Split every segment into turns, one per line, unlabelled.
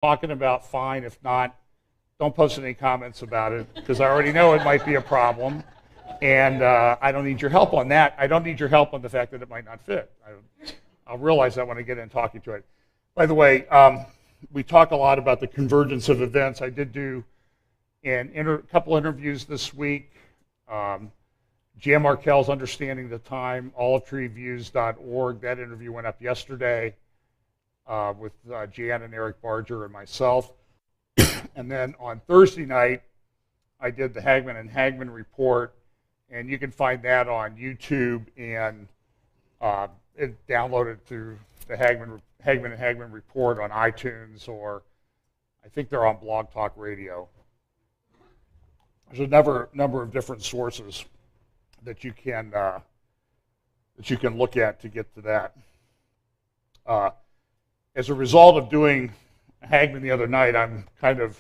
talking about, fine. If not, don't post any comments about it, because I already know it might be a problem. And I don't need your help on that. I don't need your help on the fact that it might not fit. I'll realize that when I get in talking to it. By the way, we talk a lot about the convergence of events. I did do a couple interviews this week. Jan Markell's Understanding the Time, olivetreeviews.org. That interview went up yesterday with Jan and Eric Barger and myself. And then on Thursday night, I did the Hagman and Hagman Report, and you can find that on YouTube and download it through the Hagman and Hagman Report on iTunes, or I think they're on Blog Talk Radio. There's a number of different sources that you can look at to get to that. As a result of doing Hagman the other night, I'm kind of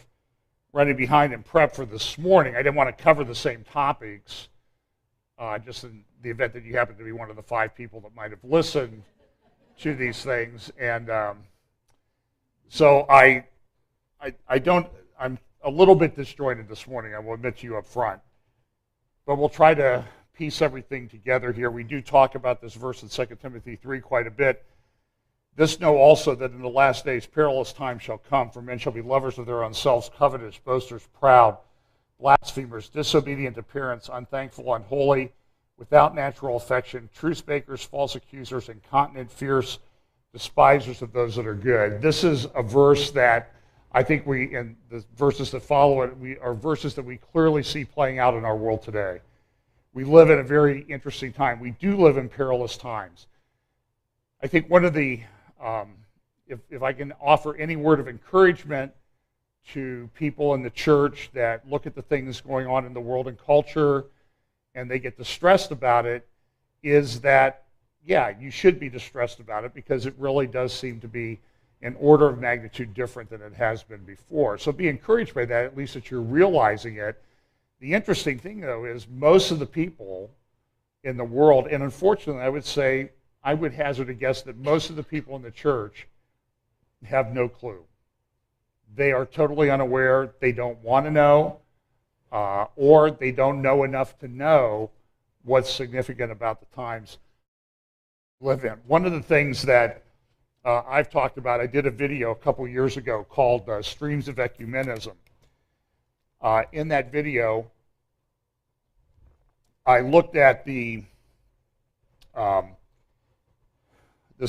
running behind in prep for this morning. I didn't want to cover the same topics, just in the event that you happen to be one of the 5 people that might have listened to these things. And so I'm a little bit disjointed this morning, I will admit to you up front. But we'll try to piece everything together here. We do talk about this verse in 2 Timothy 3 quite a bit. This know also that in the last days perilous times shall come, for men shall be lovers of their own selves, covetous, boasters, proud, blasphemers, disobedient to parents, unthankful, unholy, without natural affection, truce breakers, false accusers, incontinent, fierce, despisers of those that are good. This is a verse that I think and the verses that follow it, are verses that we clearly see playing out in our world today. We live in a very interesting time. We do live in perilous times. I think one of the, if I can offer any word of encouragement to people in the church that look at the things going on in the world and culture and they get distressed about it, is that, yeah, you should be distressed about it, because it really does seem to be an order of magnitude different than it has been before. So be encouraged by that, at least that you're realizing it. The interesting thing, though, is most of the people in the world, and unfortunately I would hazard a guess that most of the people in the church have no clue. They are totally unaware, they don't want to know, or they don't know enough to know what's significant about the times we live in. One of the things that I've talked about, I did a video a couple years ago called Streams of Ecumenism. In that video, I looked at this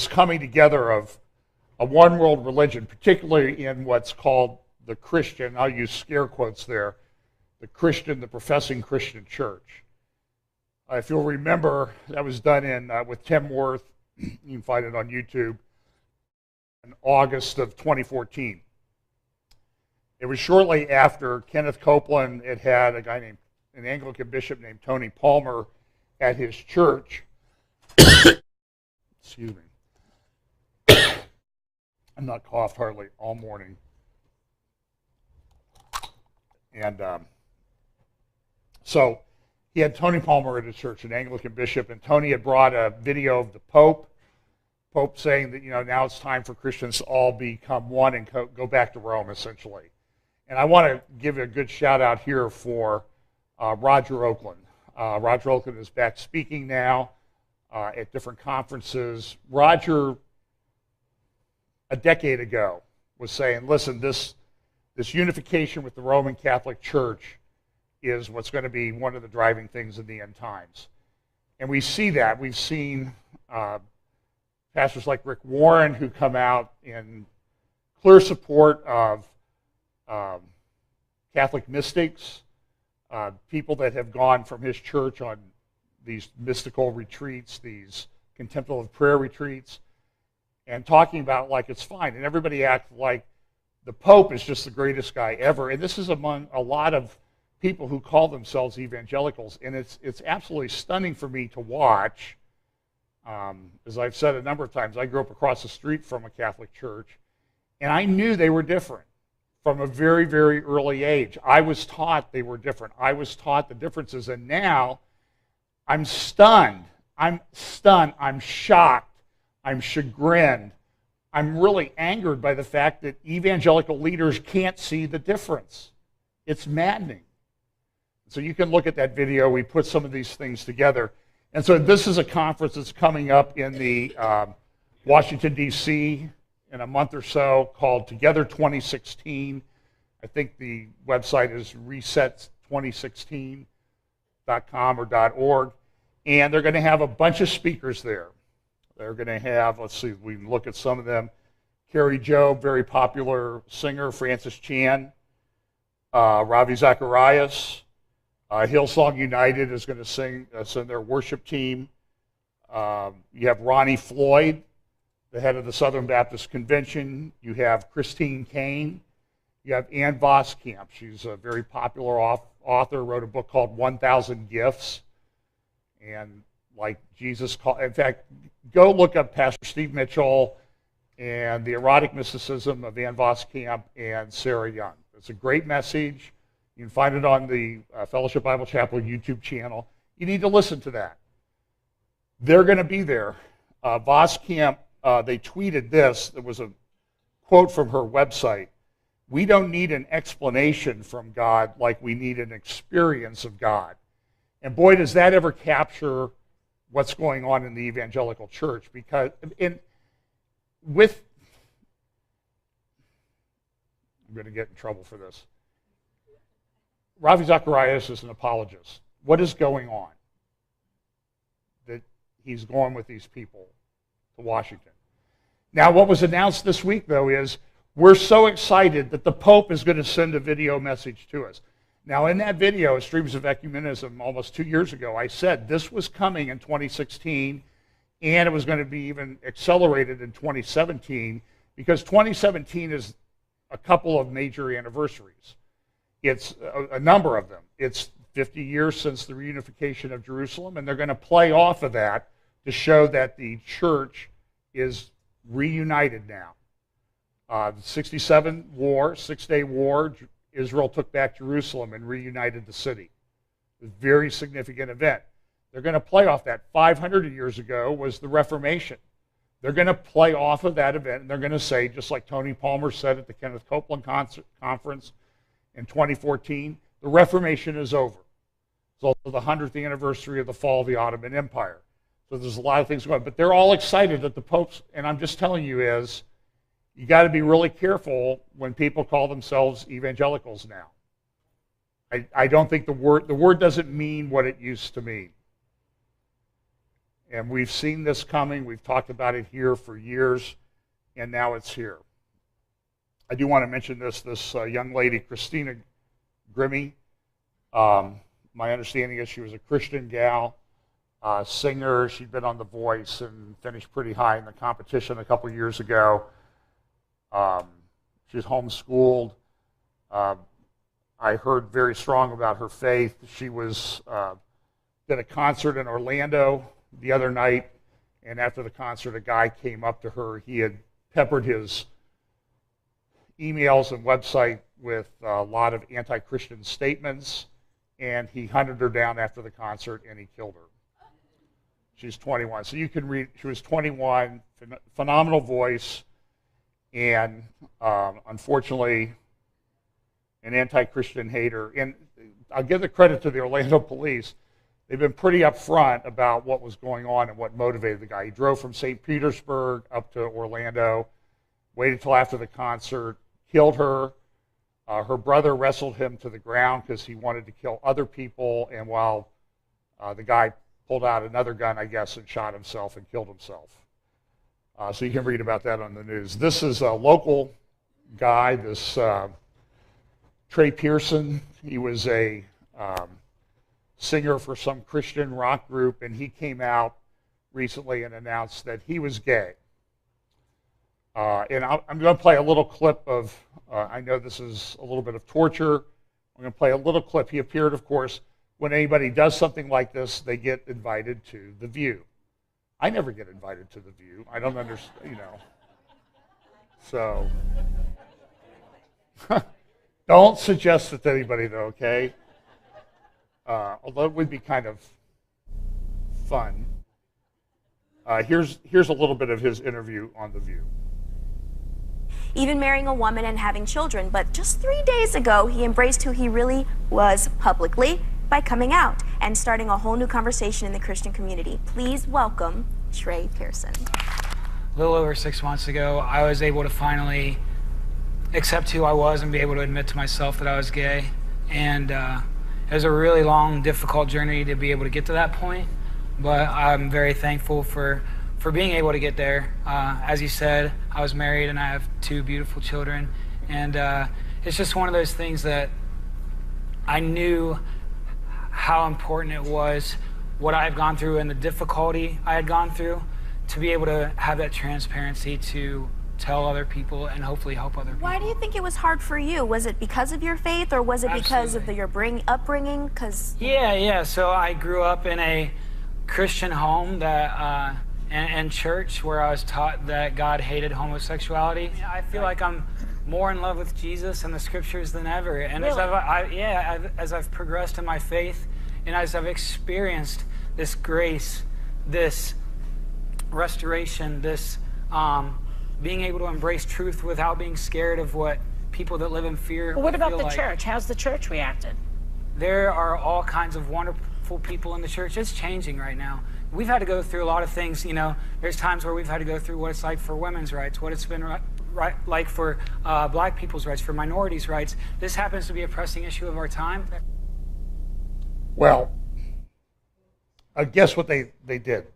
coming together of a one world religion, particularly in what's called the Christian, I'll use scare quotes there, the professing Christian church. If you'll remember, that was done with Tim Worth, you can find it on YouTube, in August of 2014. It was shortly after Kenneth Copeland had an Anglican bishop named Tony Palmer at his church. Excuse me. I'm not coughed hardly all morning. And so he had Tony Palmer at his church, an Anglican bishop, and Tony had brought a video of the Pope saying that, now it's time for Christians to all become one and go back to Rome, essentially. And I want to give a good shout out here for Roger Oakland. Roger Oakland is back speaking now at different conferences. Roger, a decade ago, was saying, listen, this unification with the Roman Catholic Church is what's going to be one of the driving things in the end times. And we see that. We've seen pastors like Rick Warren who come out in clear support of Catholic mystics, people that have gone from his church on these mystical retreats, these contemplative prayer retreats, and talking about it like it's fine. And everybody acts like the Pope is just the greatest guy ever. And this is among a lot of people who call themselves evangelicals. And it's absolutely stunning for me to watch. As I've said a number of times, I grew up across the street from a Catholic church, and I knew they were different from a very, very early age. I was taught they were different. I was taught the differences, and now I'm stunned. I'm shocked. I'm chagrined I'm really angered by the fact that evangelical leaders can't see the difference. It's maddening. So you can look at that video. We put some of these things together. And so this is a conference that's coming up in the Washington, D.C. in a month or so called Together 2016. I think the website is reset2016.com or .org. And they're going to have a bunch of speakers there. They're going to have, let's see, we can look at some of them. Carrie Job, very popular singer. Francis Chan. Ravi Zacharias. Hillsong United is going to send their worship team. You have Ronnie Floyd, the head of the Southern Baptist Convention. You have Christine Kane. You have Ann Voskamp. She's a very popular author, wrote a book called 1,000 Gifts. And like Jesus called, in fact, go look up Pastor Steve Mitchell and the erotic mysticism of Ann Voskamp and Sarah Young. It's a great message. You can find it on the Fellowship Bible Chapel YouTube channel. You need to listen to that. They're going to be there. Voskamp, they tweeted this. There was a quote from her website. We don't need an explanation from God like we need an experience of God. And boy, does that ever capture what's going on in the evangelical church. Because I'm going to get in trouble for this. Ravi Zacharias is an apologist. What is going on that he's going with these people to Washington? Now, what was announced this week, though, is we're so excited that the Pope is going to send a video message to us. Now, in that video, Streams of Ecumenism, almost 2 years ago, I said this was coming in 2016, and it was going to be even accelerated in 2017, because 2017 is a couple of major anniversaries. It's a number of them. It's 50 years since the reunification of Jerusalem, and they're going to play off of that to show that the church is reunited now. The 67 war, 6-day war, Israel took back Jerusalem and reunited the city. It was a very significant event. They're going to play off that. 500 years ago was the Reformation. They're going to play off of that event, and they're going to say, just like Tony Palmer said at the Kenneth Copeland conference in 2014, the Reformation is over. It's also the 100th anniversary of the fall of the Ottoman Empire. So there's a lot of things going on. But they're all excited that the Pope's, and I'm just telling you is, you got to be really careful when people call themselves evangelicals now. I don't think the word doesn't mean what it used to mean. And we've seen this coming. We've talked about it here for years, and now it's here. I do want to mention this young lady, Christina Grimmie. My understanding is she was a Christian gal, singer. She'd been on The Voice and finished pretty high in the competition a couple years ago. She's homeschooled. I heard very strong about her faith. She was did a concert in Orlando the other night, and after the concert, a guy came up to her. He had peppered his emails and website with a lot of anti-Christian statements, and he hunted her down after the concert, and he killed her. She's 21. So you can read, she was 21, phenomenal voice, and unfortunately, an anti-Christian hater. And I'll give the credit to the Orlando police. They've been pretty upfront about what was going on and what motivated the guy. He drove from St. Petersburg up to Orlando, waited till after the concert, killed her. Her brother wrestled him to the ground because he wanted to kill other people, and while the guy pulled out another gun, I guess, and shot himself and killed himself. So you can read about that on the news. This is a local guy, this Trey Pearson. He was a singer for some Christian rock group, and he came out recently and announced that he was gay. And I'm going to play a little clip of, I know this is a little bit of torture. I'm going to play a little clip. He appeared, of course, when anybody does something like this, they get invited to The View. I never get invited to The View. I don't understand, you know. So, don't suggest it to anybody, though, okay? Although it would be kind of fun. Here's a little bit of his interview on The View.
even marrying a woman and having children. But just 3 days ago, he embraced who he really was publicly by coming out and starting a whole new conversation in the Christian community. Please welcome Trey Pearson.
A little over 6 months ago, I was able to finally accept who I was and be able to admit to myself that I was gay. And it was a really long, difficult journey to be able to get to that point. But I'm very thankful for being able to get there. As you said, I was married and I have 2 beautiful children. And it's just one of those things that I knew how important it was, what I had gone through and the difficulty I had gone through, to be able to have that transparency to tell other people and hopefully help other people.
Why do you think it was hard for you? Was it because of your faith, or was it because of your upbringing?
Yeah. So I grew up in a Christian home that and church where I was taught that God hated homosexuality. I feel like I'm more in love with Jesus and the scriptures than ever. And
really?
As I've progressed in my faith and as I've experienced this grace, this restoration, this being able to embrace truth without being scared of what people that live in fear.
Well, what about the church? How's the church reacted?
There are all kinds of wonderful people in the church. It's changing right now. We've had to go through a lot of things. You know, there's times where we've had to go through what it's like for women's rights, what it's been like for black people's rights, for minorities' rights. This happens to be a pressing issue of our time.
Well, I guess what they did.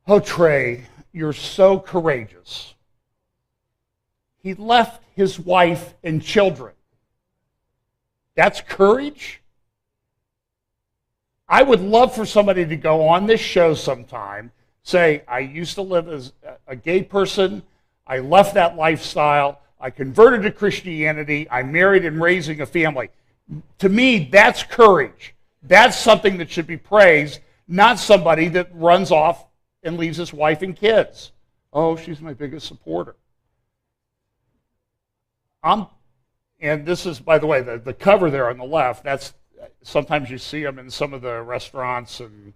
Oh, Trey, you're so courageous. He left his wife and children. That's courage? I would love for somebody to go on this show sometime, say, I used to live as a gay person, I left that lifestyle, I converted to Christianity, I married and raising a family. To me, that's courage. That's something that should be praised, not somebody that runs off and leaves his wife and kids. Oh, she's my biggest supporter. And this is, by the way, the cover there on the left, that's sometimes you see them in some of the restaurants and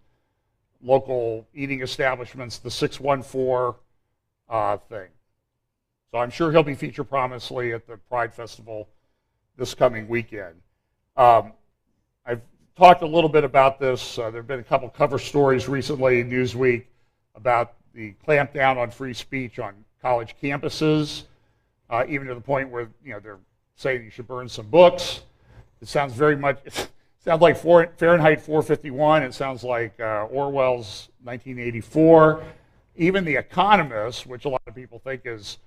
local eating establishments, the 614 thing. So I'm sure he'll be featured prominently at the Pride Festival this coming weekend. I've talked a little bit about this. There have been a couple cover stories recently in Newsweek about the clampdown on free speech on college campuses, even to the point where they're saying you should burn some books. It sounds very much, it sounds like Fahrenheit 451. It sounds like Orwell's 1984. Even The Economist, which a lot of people think is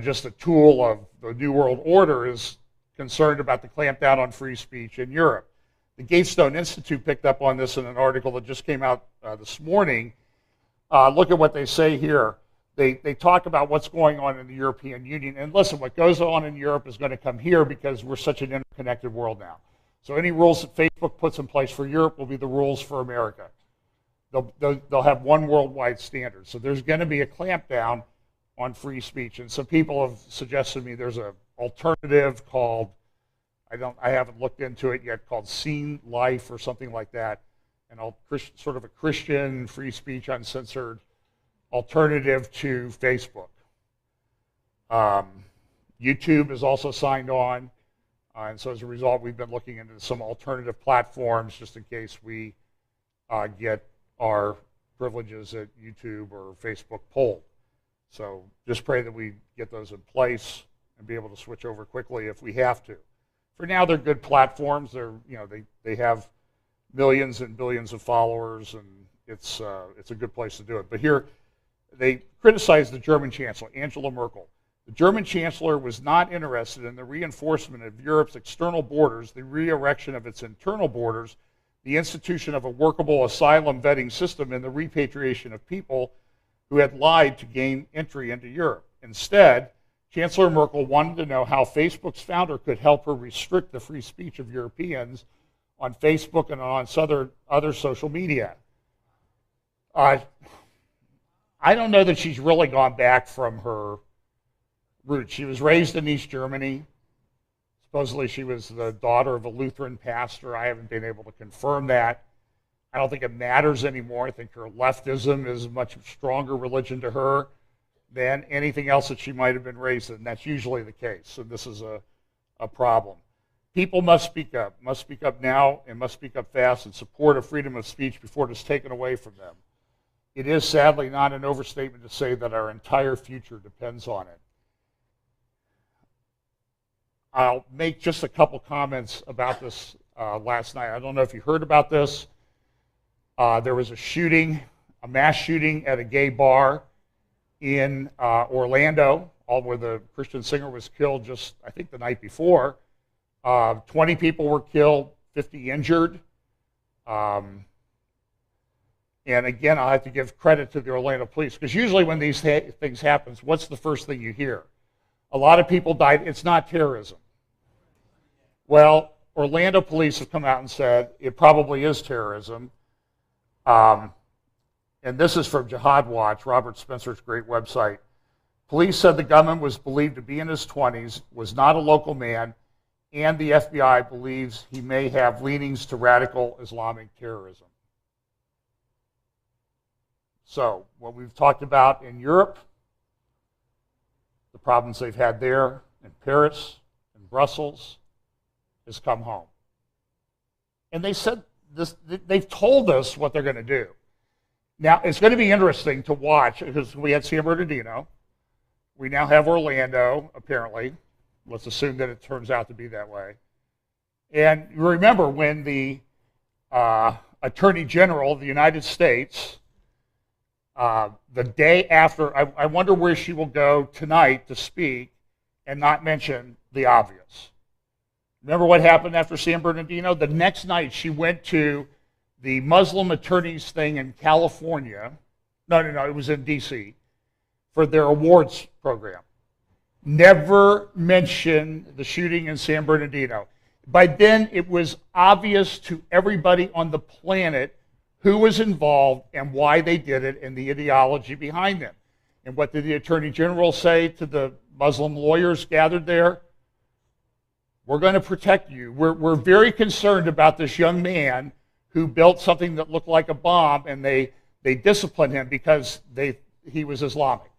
just a tool of the New World Order, is concerned about the clampdown on free speech in Europe. The Gatestone Institute picked up on this in an article that just came out this morning. Look at what they say here. They talk about what's going on in the European Union. And listen, what goes on in Europe is going to come here because we're such an interconnected world now. So any rules that Facebook puts in place for Europe will be the rules for America. They'll have one worldwide standard. So there's going to be a clampdown on free speech. And some people have suggested to me there's an alternative called, I haven't looked into it yet, called Seen Life or something like that. And sort of a Christian, free speech, uncensored alternative to Facebook. YouTube is also signed on, and so as a result, we've been looking into some alternative platforms just in case we get our privileges at YouTube or Facebook pulled. So just pray that we get those in place and be able to switch over quickly if we have to. For now, they're good platforms. They have millions and billions of followers, and it's a good place to do it. But here, they criticized the German Chancellor, Angela Merkel. The German Chancellor was not interested in the reinforcement of Europe's external borders, the re-erection of its internal borders, the institution of a workable asylum vetting system, and the repatriation of people who had lied to gain entry into Europe. Instead, Chancellor Merkel wanted to know how Facebook's founder could help her restrict the free speech of Europeans on Facebook and on other social media. I don't know that she's really gone back from her roots. She was raised in East Germany. Supposedly she was the daughter of a Lutheran pastor. I haven't been able to confirm that. I don't think it matters anymore. I think her leftism is a much stronger religion to her than anything else that she might have been raised in. That's usually the case, so this is a problem. People must speak up now, and must speak up fast in support of freedom of speech before it is taken away from them. It is sadly not an overstatement to say that our entire future depends on it. I'll make just a couple comments about this last night. I don't know if you heard about this. There was a shooting, a mass shooting at a gay bar in Orlando, where the Christian singer was killed just, I think, the night before. 20 people were killed, 50 injured. And again, I'll have to give credit to the Orlando police, because usually when these things happen, what's the first thing you hear? A lot of people died. It's not terrorism. Well, Orlando police have come out and said it probably is terrorism. And this is from Jihad Watch, Robert Spencer's great website. Police said the gunman was believed to be in his 20s, was not a local man, and the FBI believes he may have leanings to radical Islamic terrorism. So, what we've talked about in Europe, the problems they've had there, in Paris, in Brussels, has come home. And they said this, they've told us what they're going to do. Now, it's going to be interesting to watch, because we had San Bernardino. We now have Orlando, apparently. Let's assume that it turns out to be that way. And you remember when the Attorney General of the United States, the day after, I wonder where she will go tonight to speak and not mention the obvious. Remember what happened after San Bernardino? The next night she went to the Muslim attorneys thing in California. No, it was in D.C. for their awards program. Never mentioned the shooting in San Bernardino. By then, it was obvious to everybody on the planet who was involved and why they did it and the ideology behind them. And what did the Attorney General say to the Muslim lawyers gathered there? We're going to protect you. We're very concerned about this young man who built something that looked like a bomb, and they disciplined him because he was Islamic.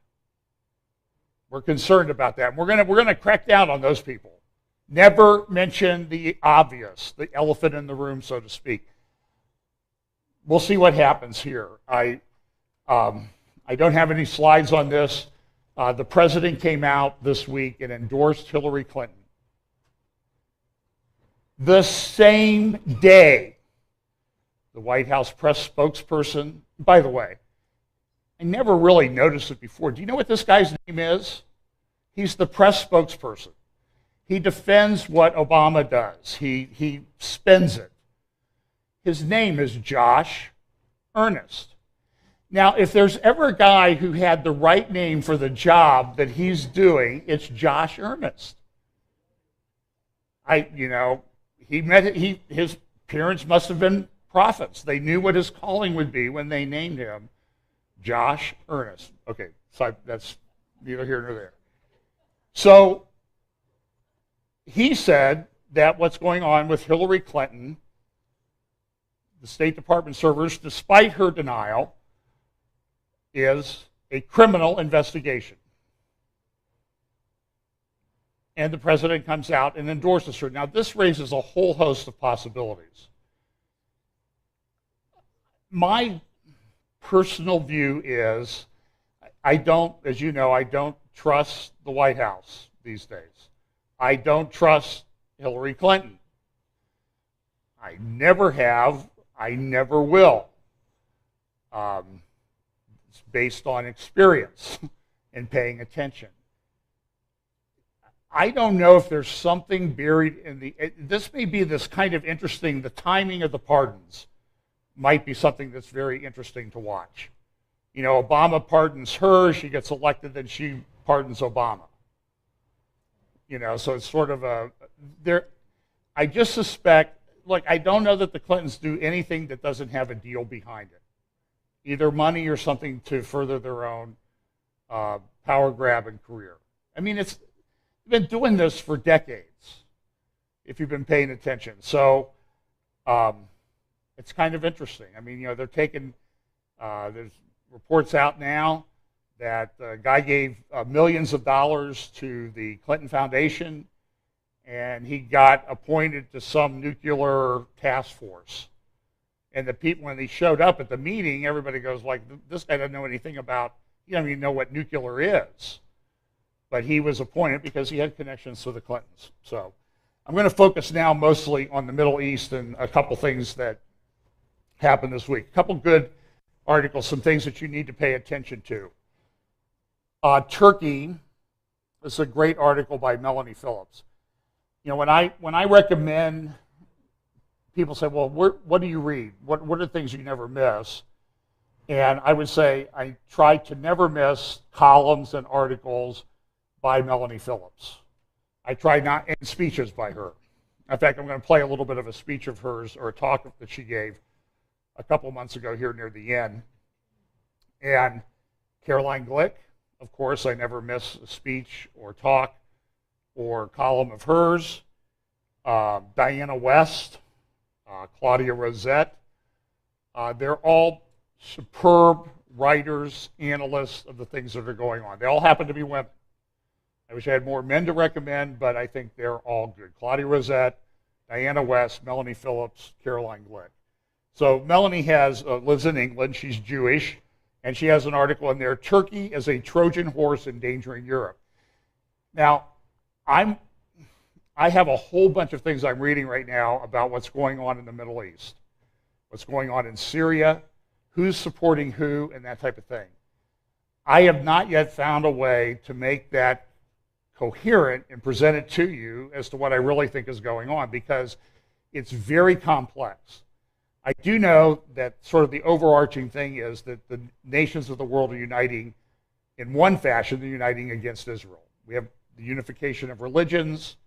We're concerned about that. We're going to crack down on those people. Never mention the obvious, the elephant in the room, so to speak. We'll see what happens here. I don't have any slides on this. The president came out this week and endorsed Hillary Clinton. The same day, the White House press spokesperson, by the way, I never really noticed it before. Do you know what this guy's name is? He's the press spokesperson. He defends what Obama does. He spins it. His name is Josh Earnest. Now, if there's ever a guy who had the right name for the job that he's doing, it's Josh Earnest. His parents must have been prophets. They knew what his calling would be when they named him Josh Earnest. Okay, so that's neither here nor there. So he said that what's going on with Hillary Clinton, the State Department servers, despite her denial, is a criminal investigation. And the president comes out and endorses her. Now, this raises a whole host of possibilities. My personal view is, as you know, I don't trust the White House these days. I don't trust Hillary Clinton. I never have. I never will. It's based on experience and paying attention. I don't know if there's something buried in this may be this kind of interesting, the timing of the pardons might be something that's very interesting to watch. You know, Obama pardons her, she gets elected, then she pardons Obama. You know, so it's sort of I just suspect, look, I don't know that the Clintons do anything that doesn't have a deal behind it. Either money or something to further their own power grab and career. I mean, they've been doing this for decades, if you've been paying attention. So it's kind of interesting. I mean, you know, they're taking, there's reports out now that the guy gave millions of dollars to the Clinton Foundation, and he got appointed to some nuclear task force. And the people, when he showed up at the meeting, everybody goes like, this guy doesn't know anything about, he doesn't even know what nuclear is. But he was appointed because he had connections to the Clintons. So I'm going to focus now mostly on the Middle East and a couple things that happened this week. A couple good articles, some things that you need to pay attention to. Turkey, this is a great article by Melanie Phillips. You know, when I recommend, people say, well, what do you read? What are things you never miss? And I would say I try to never miss columns and articles by Melanie Phillips. I try not, and speeches by her. In fact, I'm going to play a little bit of a speech of hers, or a talk that she gave a couple months ago here near the end. And Caroline Glick, of course, I never miss a speech or talk or column of hers. Diana West, Claudia Rosette. They're all superb writers, analysts of the things that are going on. They all happen to be women. I wish I had more men to recommend, but I think they're all good. Claudia Rosette, Diana West, Melanie Phillips, Caroline Glick. So Melanie lives in England. She's Jewish, and she has an article in there, Turkey as a Trojan horse endangering Europe. Now, I have a whole bunch of things I'm reading right now about what's going on in the Middle East, what's going on in Syria, who's supporting who, and that type of thing. I have not yet found a way to make that coherent and present it to you as to what I really think is going on, because it's very complex. I do know that sort of the overarching thing is that the nations of the world are uniting in one fashion, they're uniting against Israel. We have the unification of religions,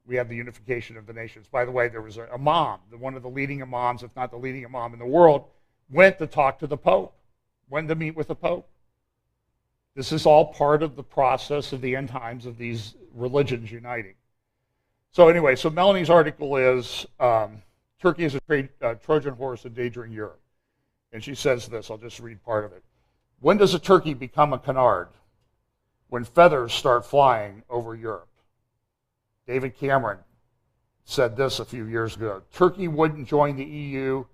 we have the unification of the nations. By the way, there was a imam, one of the leading imams, if not the leading imam in the world, went to talk to the Pope, went to meet with the Pope. This is all part of the process of the end times of these religions uniting. So anyway, so Melanie's article is Turkey is a Trojan horse endangering Europe. And she says this, I'll just read part of it. When does a turkey become a canard? When feathers start flying over Europe. David Cameron said this a few years ago. Turkey wouldn't join the EU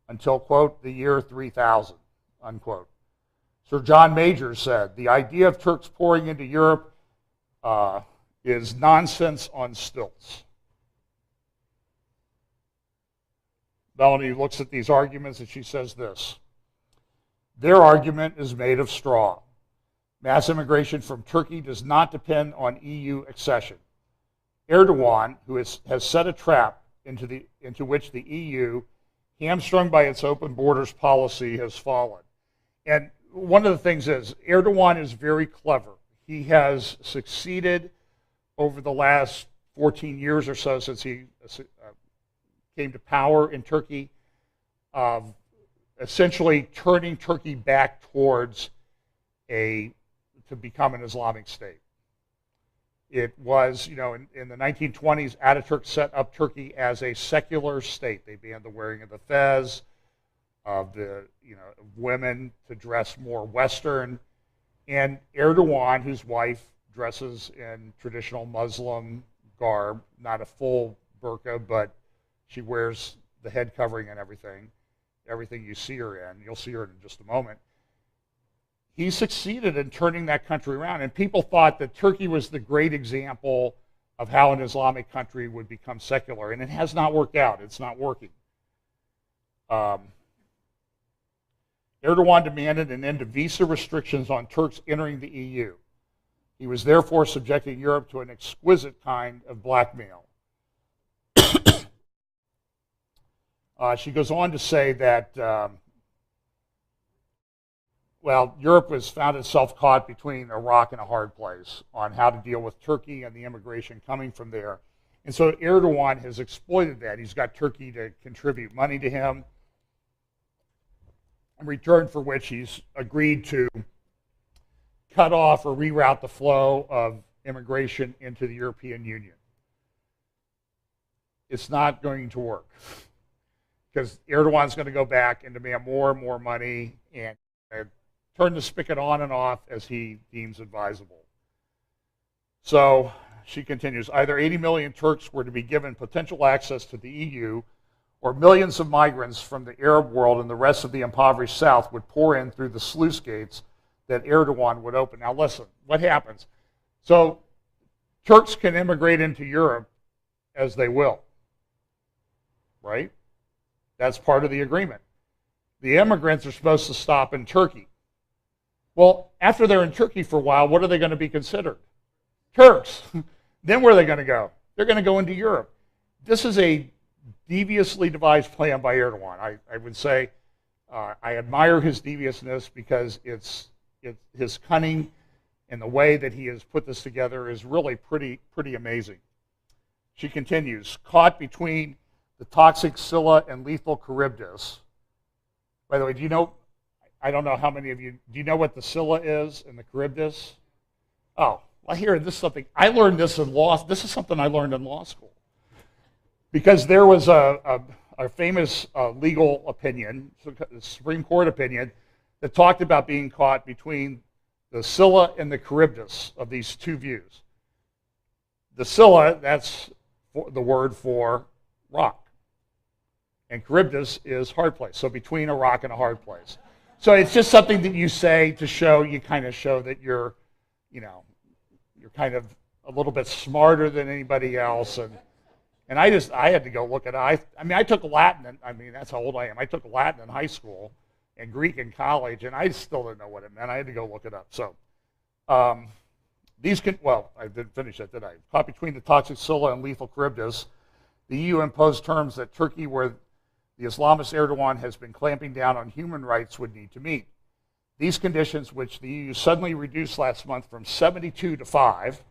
until, quote, the year 3000, unquote. Sir John Majors said, the idea of Turks pouring into Europe is nonsense on stilts. Melanie looks at these arguments and she says this. Their argument is made of straw. Mass immigration from Turkey does not depend on EU accession. Erdogan, who has set a trap into which the EU, hamstrung by its open borders policy, has fallen. And one of the things is, Erdogan is very clever. He has succeeded over the last 14 years or so since he came to power in Turkey, essentially turning Turkey back towards to become an Islamic state. It was, in the 1920s, Ataturk set up Turkey as a secular state. They banned the wearing of the fez, of women to dress more Western, and Erdogan, whose wife dresses in traditional Muslim garb, not a full burqa, but she wears the head covering and everything you see her in. You'll see her in just a moment. He succeeded in turning that country around, and people thought that Turkey was the great example of how an Islamic country would become secular, and it has not worked out. It's not working. Erdogan demanded an end to visa restrictions on Turks entering the EU. He was therefore subjecting Europe to an exquisite kind of blackmail. She goes on to say that, Europe has found itself caught between a rock and a hard place on how to deal with Turkey and the immigration coming from there. And so Erdogan has exploited that. He's got Turkey to contribute money to him, in return for which he's agreed to cut off or reroute the flow of immigration into the European Union. It's not going to work, because Erdogan's going to go back and demand more and more money, and turn the spigot on and off as he deems advisable. So she continues, either 80 million Turks were to be given potential access to the EU, or millions of migrants from the Arab world and the rest of the impoverished South would pour in through the sluice gates that Erdogan would open. Now listen, what happens? So Turks can immigrate into Europe as they will, right? That's part of the agreement. The immigrants are supposed to stop in Turkey. Well, after they're in Turkey for a while, what are they going to be considered? Turks. Then where are they going to go? They're going to go into Europe. This is a deviously devised plan by Erdogan. I would say I admire his deviousness because it's his cunning and the way that he has put this together is really pretty amazing. She continues, caught between the toxic Scylla and lethal Charybdis. By the way, do you know, I don't know how many of you, do you know what the Scylla is and the Charybdis? Oh, well, here, this is something, I learned this in law, this is something I learned in law school. Because there was a famous legal opinion, Supreme Court opinion, that talked about being caught between the Scylla and the Charybdis of these two views. The Scylla, that's the word for rock. And Charybdis is hard place, so between a rock and a hard place. So it's just something that you say to show, you kind of show that you're kind of a little bit smarter than anybody else. And I had to go look at it. I took Latin, that's how old I am. I took Latin in high school and Greek in college, and I still didn't know what it meant. I had to go look it up. So I didn't finish that, did I? Caught between the toxic Scylla and lethal Charybdis, the EU imposed terms that Turkey, where the Islamist Erdogan has been clamping down on human rights, would need to meet. These conditions, which the EU suddenly reduced last month from 72 to 5,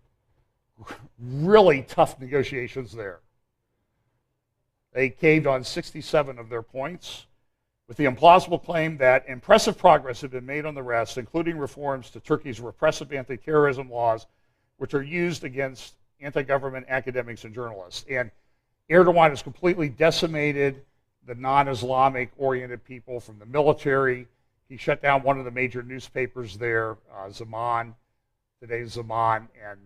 really tough negotiations there. They caved on 67 of their points, with the implausible claim that impressive progress had been made on the rest, including reforms to Turkey's repressive anti-terrorism laws, which are used against anti-government academics and journalists. And Erdogan has completely decimated the non-Islamic oriented people from the military. He shut down one of the major newspapers there, Zaman, today's Zaman, and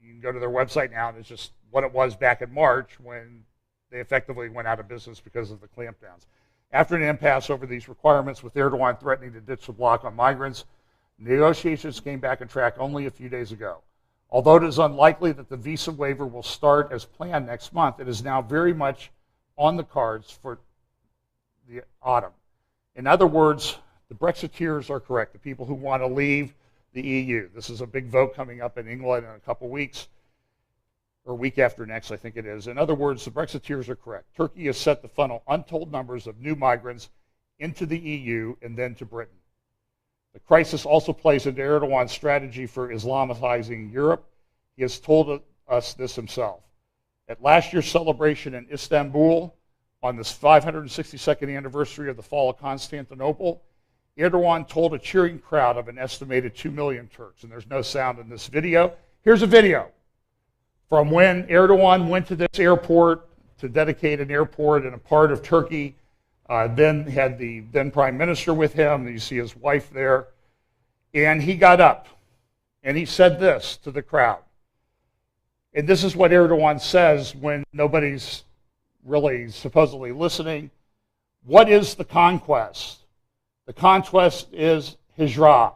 you can go to their website now, and it's just what it was back in March when they effectively went out of business because of the clampdowns. After an impasse over these requirements, with Erdogan threatening to ditch the block on migrants, negotiations came back on track only a few days ago. Although it is unlikely that the visa waiver will start as planned next month, it is now very much on the cards for the autumn. In other words, the Brexiteers are correct, the people who want to leave the EU. This is a big vote coming up in England in a couple weeks, or week after next, I think it is. In other words, the Brexiteers are correct. Turkey has set to funnel untold numbers of new migrants into the EU and then to Britain. The crisis also plays into Erdogan's strategy for Islamicizing Europe. He has told us this himself. At last year's celebration in Istanbul, on this 562nd anniversary of the fall of Constantinople, Erdogan told a cheering crowd of an estimated 2 million Turks, and there's no sound in this video. Here's a video from when Erdogan went to this airport to dedicate an airport in a part of Turkey, then had the then prime minister with him, you see his wife there, and he got up and he said this to the crowd. And this is what Erdogan says when nobody's really supposedly listening. What is the conquest? The conquest is hijra,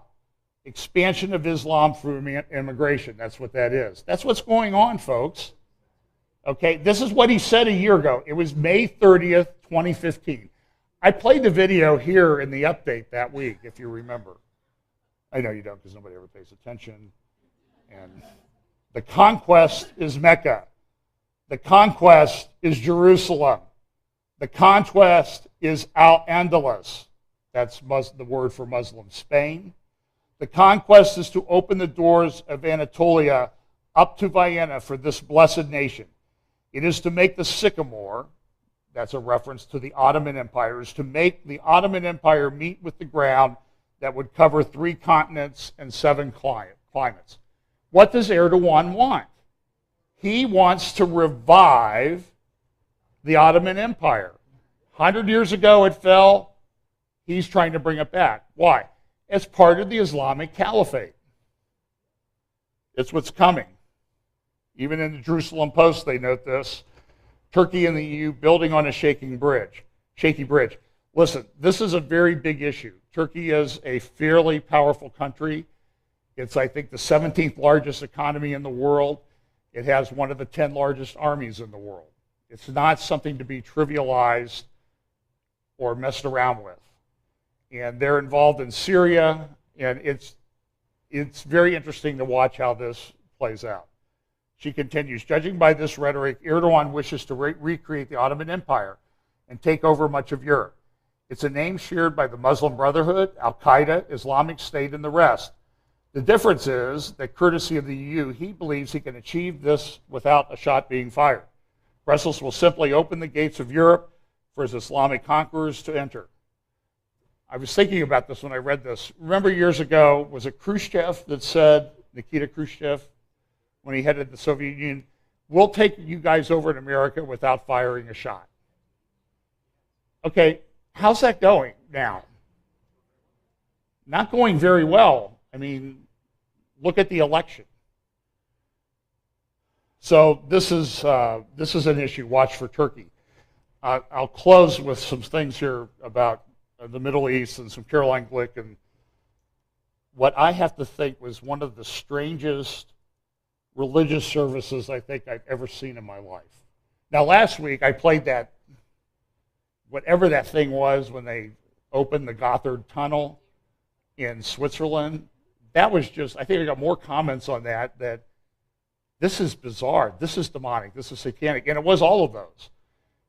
expansion of Islam through immigration. That's what that is. That's what's going on, folks. Okay, this is what he said a year ago. It was May 30th, 2015. I played the video here in the update that week, if you remember. I know you don't because nobody ever pays attention. And the conquest is Mecca. The conquest is Jerusalem. The conquest is Al-Andalus. That's the word for Muslim Spain. The conquest is to open the doors of Anatolia up to Vienna for this blessed nation. It is to make the sycamore, that's a reference to the Ottoman Empire, is to make the Ottoman Empire meet with the ground that would cover 3 continents and 7 climates. What does Erdogan want? He wants to revive the Ottoman Empire. 100 years ago it fell. He's trying to bring it back. Why? as part of the Islamic Caliphate. It's what's coming. Even in the Jerusalem Post, they note this. Turkey and the EU building on a shaky bridge. Listen, this is a very big issue. Turkey is a fairly powerful country. It's, I think, the 17th largest economy in the world. It has one of the 10 largest armies in the world. It's not something to be trivialized or messed around with. And they're involved in Syria, and it's very interesting to watch how this plays out. She continues, judging by this rhetoric, Erdogan wishes to recreate the Ottoman Empire and take over much of Europe. It's a name shared by the Muslim Brotherhood, Al-Qaeda, Islamic State, and the rest. The difference is that, courtesy of the EU, he believes he can achieve this without a shot being fired. Brussels will simply open the gates of Europe for his Islamic conquerors to enter. I was thinking about this when I read this. Remember years ago, was it Khrushchev that said, Nikita Khrushchev, when he headed the Soviet Union, we'll take you guys over in America without firing a shot. Okay, how's that going now? Not going very well. I mean, look at the election. So this is an issue. Watch for Turkey. I'll close with some things here about the Middle East and some Caroline Glick, and what I have to think was one of the strangest religious services I think I've ever seen in my life. Now, last week I played that, whatever that thing was when they opened the Gotthard Tunnel in Switzerland. That was just, I think I got more comments on that this is bizarre, this is demonic, this is satanic, and it was all of those.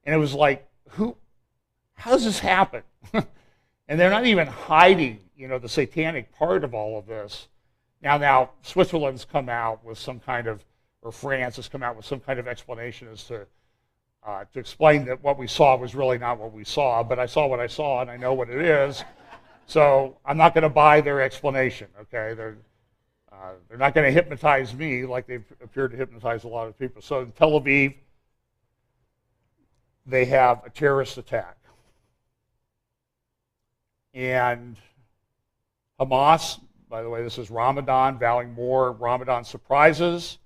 And it was like, how does this happen? And they're not even hiding, the satanic part of all of this. Now Switzerland's come out with some kind of, or France has come out with some kind of explanation as to explain that what we saw was really not what we saw, but I saw what I saw and I know what it is. So I'm not going to buy their explanation, okay? They're not going to hypnotize me like they've appeared to hypnotize a lot of people. So in Tel Aviv, they have a terrorist attack. And Hamas, by the way, this is Ramadan, vowing more Ramadan surprises.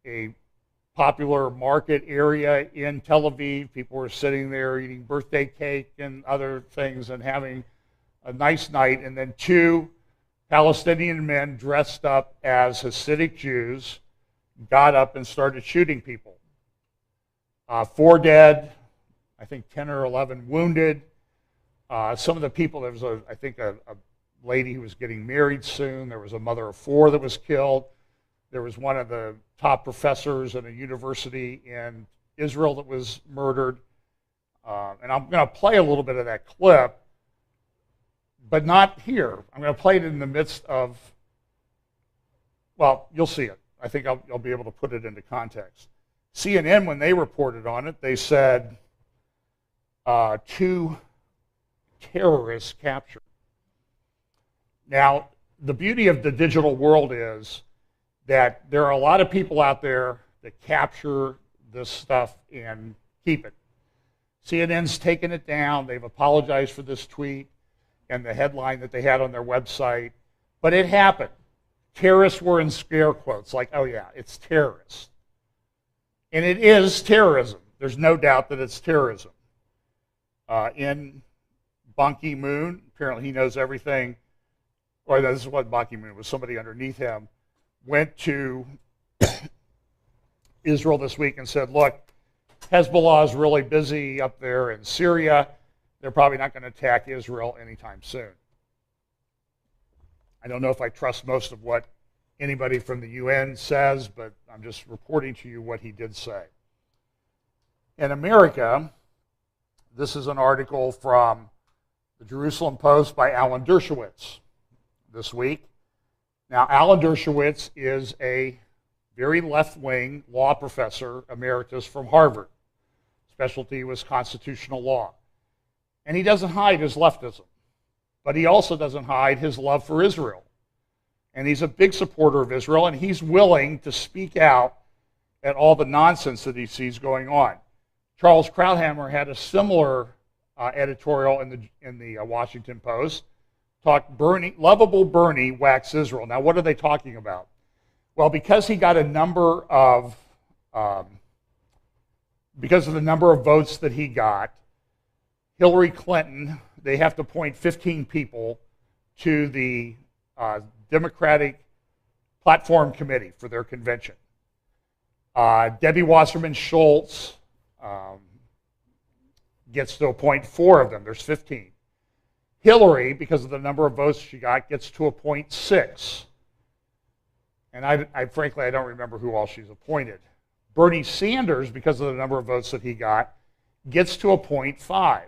A popular market area in Tel Aviv, people were sitting there eating birthday cake and other things and having a nice night, and then two Palestinian men dressed up as Hasidic Jews got up and started shooting people. 4 dead, I think 10 or 11 wounded. Some of the people, there was, I think, a lady who was getting married soon. There was a mother of 4 that was killed. There was one of the top professors at a university in Israel that was murdered. And I'm going to play a little bit of that clip, but not here. I'm going to play it in the midst of, well, you'll see it. I think I'll be able to put it into context. CNN, when they reported on it, they said 2 terrorists captured. Now, the beauty of the digital world is that there are a lot of people out there that capture this stuff and keep it. CNN's taken it down. They've apologized for this tweet and the headline that they had on their website. But it happened. Terrorists were in scare quotes, like, oh yeah, it's terrorists. And it is terrorism. There's no doubt that it's terrorism. In Ban Ki-moon, apparently he knows everything. Or this is what Ban Ki-moon was, somebody underneath him, went to Israel this week and said, look, Hezbollah is really busy up there in Syria. They're probably not going to attack Israel anytime soon. I don't know if I trust most of what anybody from the UN says, but I'm just reporting to you what he did say. In America, this is an article from the Jerusalem Post by Alan Dershowitz this week. Now, Alan Dershowitz is a very left-wing law professor emeritus from Harvard. Specialty was constitutional law. And he doesn't hide his leftism, but he also doesn't hide his love for Israel. And he's a big supporter of Israel, and he's willing to speak out at all the nonsense that he sees going on. Charles Krauthammer had a similar editorial in the Washington Post talk Bernie, lovable Bernie whacks Israel. Now, what are they talking about? Well, because he got a number of, because of the number of votes that he got, Hillary Clinton, they have to appoint 15 people to the Democratic Platform Committee for their convention. Debbie Wasserman Schultz gets to appoint 4 of them. There's 15. Hillary, because of the number of votes she got, gets to appoint 6. And I frankly, I don't remember who all she's appointed. Bernie Sanders, because of the number of votes that he got, gets to appoint 5.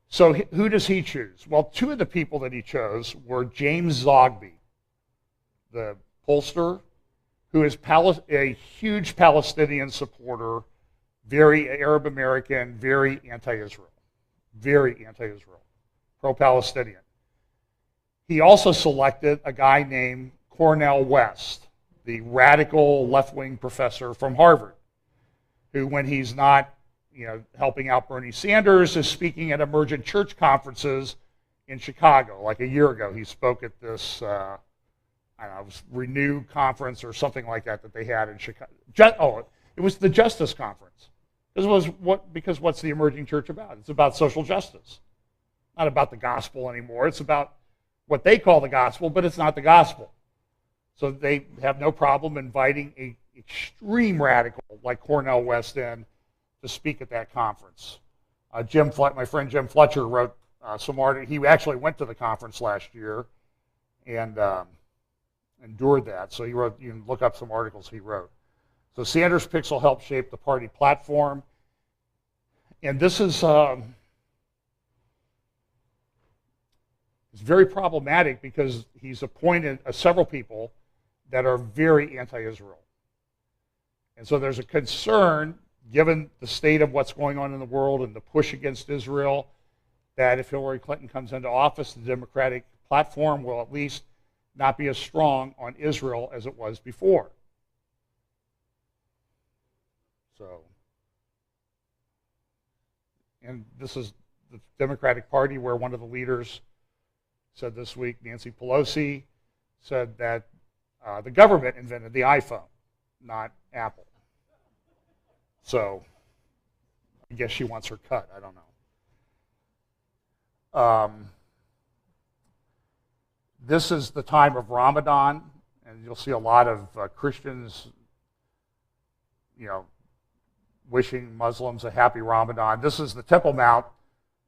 So who does he choose? Well, 2 of the people that he chose were James Zogby, the pollster, who is a huge Palestinian supporter, very Arab American, very anti-Israel, pro-Palestinian. He also selected a guy named Cornel West, the radical left-wing professor from Harvard, who, when he's not helping out Bernie Sanders, is speaking at emergent church conferences in Chicago. Like a year ago, he spoke at this, I don't know, it was Renew conference or something like that they had in Chicago. It was the Justice Conference. Because what's the emerging church about? It's about social justice. Not about the gospel anymore. It's about what they call the gospel, but it's not the gospel. So they have no problem inviting an extreme radical like Cornel West in to speak at that conference. My friend Jim Fletcher wrote some articles. He actually went to the conference last year and endured that. So he wrote. You can look up some articles he wrote. So Sanders' picks will help shape the party platform, and this is it's very problematic because he's appointed several people that are very anti-Israel, and so there's a concern, given the state of what's going on in the world and the push against Israel, that if Hillary Clinton comes into office, the Democratic platform will at least not be as strong on Israel as it was before. So, and this is the Democratic Party, where one of the leaders said this week, Nancy Pelosi, said that the government invented the iPhone, not Apple. So I guess she wants her cut. I don't know. This is the time of Ramadan, and you'll see a lot of Christians, wishing Muslims a happy Ramadan. This is the Temple Mount.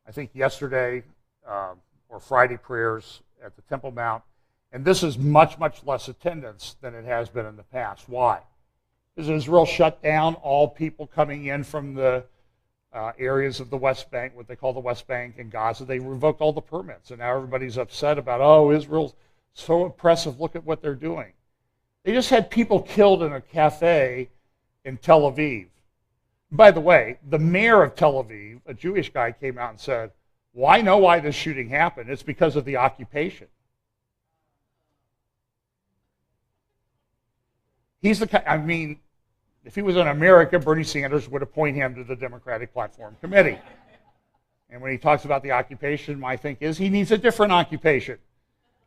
I think yesterday or Friday prayers at the Temple Mount. And this is much, much less attendance than it has been in the past. Why? Because Israel shut down all people coming in from the areas of the West Bank, what they call the West Bank and Gaza. They revoked all the permits. And now everybody's upset about, oh, Israel's so oppressive. Look at what they're doing. They just had people killed in a cafe in Tel Aviv. By the way, the mayor of Tel Aviv, a Jewish guy, came out and said, well, I know why this shooting happened. It's because of the occupation. He's the if he was in America, Bernie Sanders would appoint him to the Democratic Platform Committee. And when he talks about the occupation, my think is he needs a different occupation.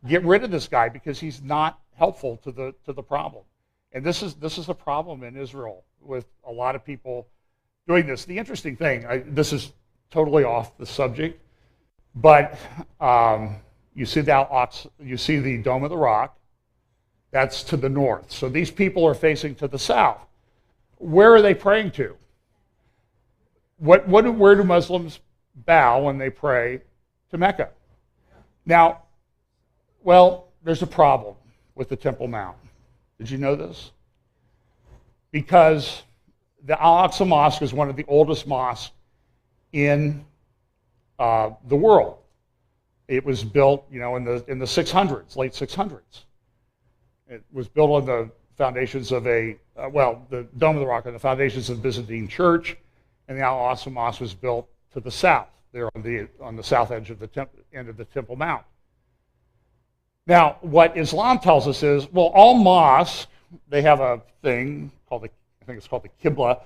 Get rid of this guy because he's not helpful to the problem. And this is a problem in Israel with a lot of people doing this. The interesting thing, this is totally off the subject, but you see the Dome of the Rock. That's to the north. So these people are facing to the south. Where are they praying to? Where do Muslims bow when they pray to Mecca? Now, well, there's a problem with the Temple Mount. Did you know this? Because the Al-Aqsa Mosque is one of the oldest mosques in the world. It was built, in the 600s, late 600s. It was built on the foundations of the Dome of the Rock on the foundations of the Byzantine Church, and the Al-Aqsa Mosque was built to the south, there on the south edge of the end of the Temple Mount. Now, what Islam tells us is, well, all mosques, they have a thing called I think it's called the Qibla,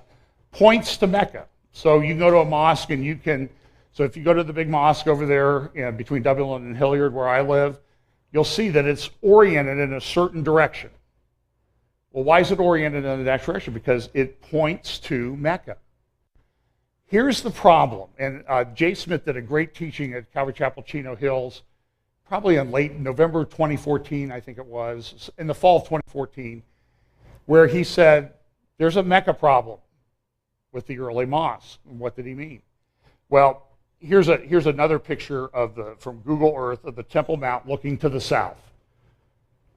points to Mecca. So you can go to a mosque and you can So if you go to the big mosque over there between Dublin and Hilliard, where I live, you'll see that it's oriented in a certain direction. Well, why is it oriented in that direction? Because it points to Mecca. Here's the problem, and Jay Smith did a great teaching at Calvary Chapel, Chino Hills, probably in late November 2014, I think it was, in the fall of 2014, where he said, there's a Mecca problem with the early mosque. And what did he mean? Well, here's another picture from Google Earth of the Temple Mount looking to the south.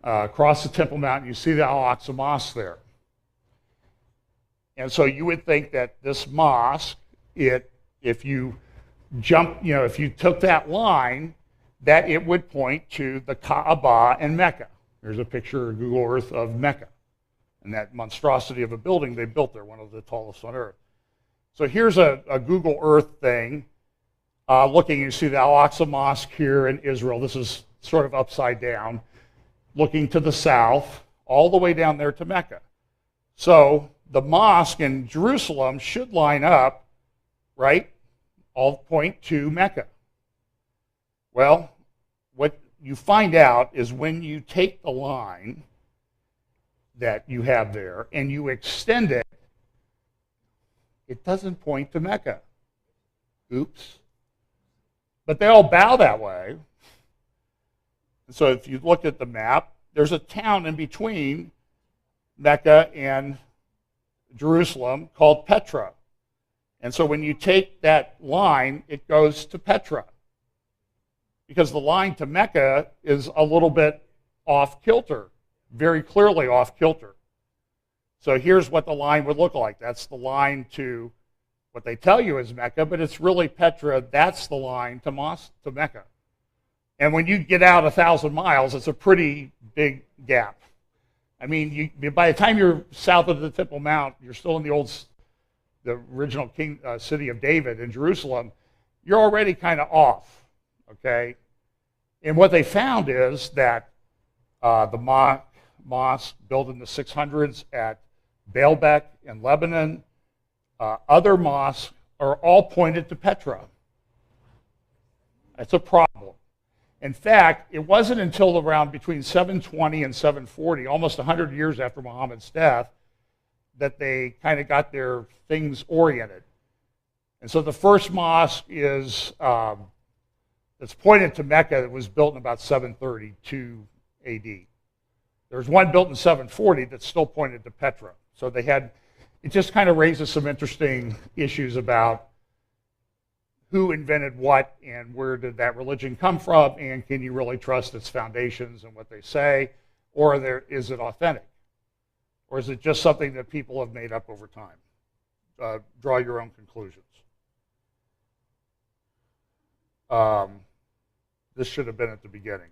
Across the Temple Mount, you see the Al-Aqsa Mosque there. And so you would think that this mosque, if you took that line, that it would point to the Kaaba and Mecca. There's a picture of Google Earth of Mecca and that monstrosity of a building they built there, one of the tallest on Earth. So here's a Google Earth thing. Looking, you see the Al-Aqsa Mosque here in Israel. This is sort of upside down, looking to the south, all the way down there to Mecca. So the mosque in Jerusalem should line up, right? All point to Mecca. Well, what you find out is when you take the line that you have there and you extend it, it doesn't point to Mecca. Oops. But they all bow that way. So if you look at the map, there's a town in between Mecca and Jerusalem called Petra. And so when you take that line, it goes to Petra. Because the line to Mecca is a little bit off kilter, very clearly off kilter. So here's what the line would look like. That's the line to what they tell you is Mecca, but it's really Petra. That's the line to Mecca. And when you get out 1,000 miles, it's a pretty big gap. I mean, by the time you're south of the Temple Mount, you're still in the original city of David in Jerusalem. You're already kind of off, okay? And what they found is that the mosque built in the 600s at Baalbek in Lebanon, other mosques are all pointed to Petra. That's a problem. In fact, it wasn't until around between 720 and 740, almost 100 years after Muhammad's death, that they kind of got their things oriented. And so the first mosque is that's pointed to Mecca that was built in about 732 AD. There's one built in 740 that's still pointed to Petra. So it just kind of raises some interesting issues about who invented what and where did that religion come from, and can you really trust its foundations and what they say, or is it authentic? Or is it just something that people have made up over time? Draw your own conclusions. This should have been at the beginning.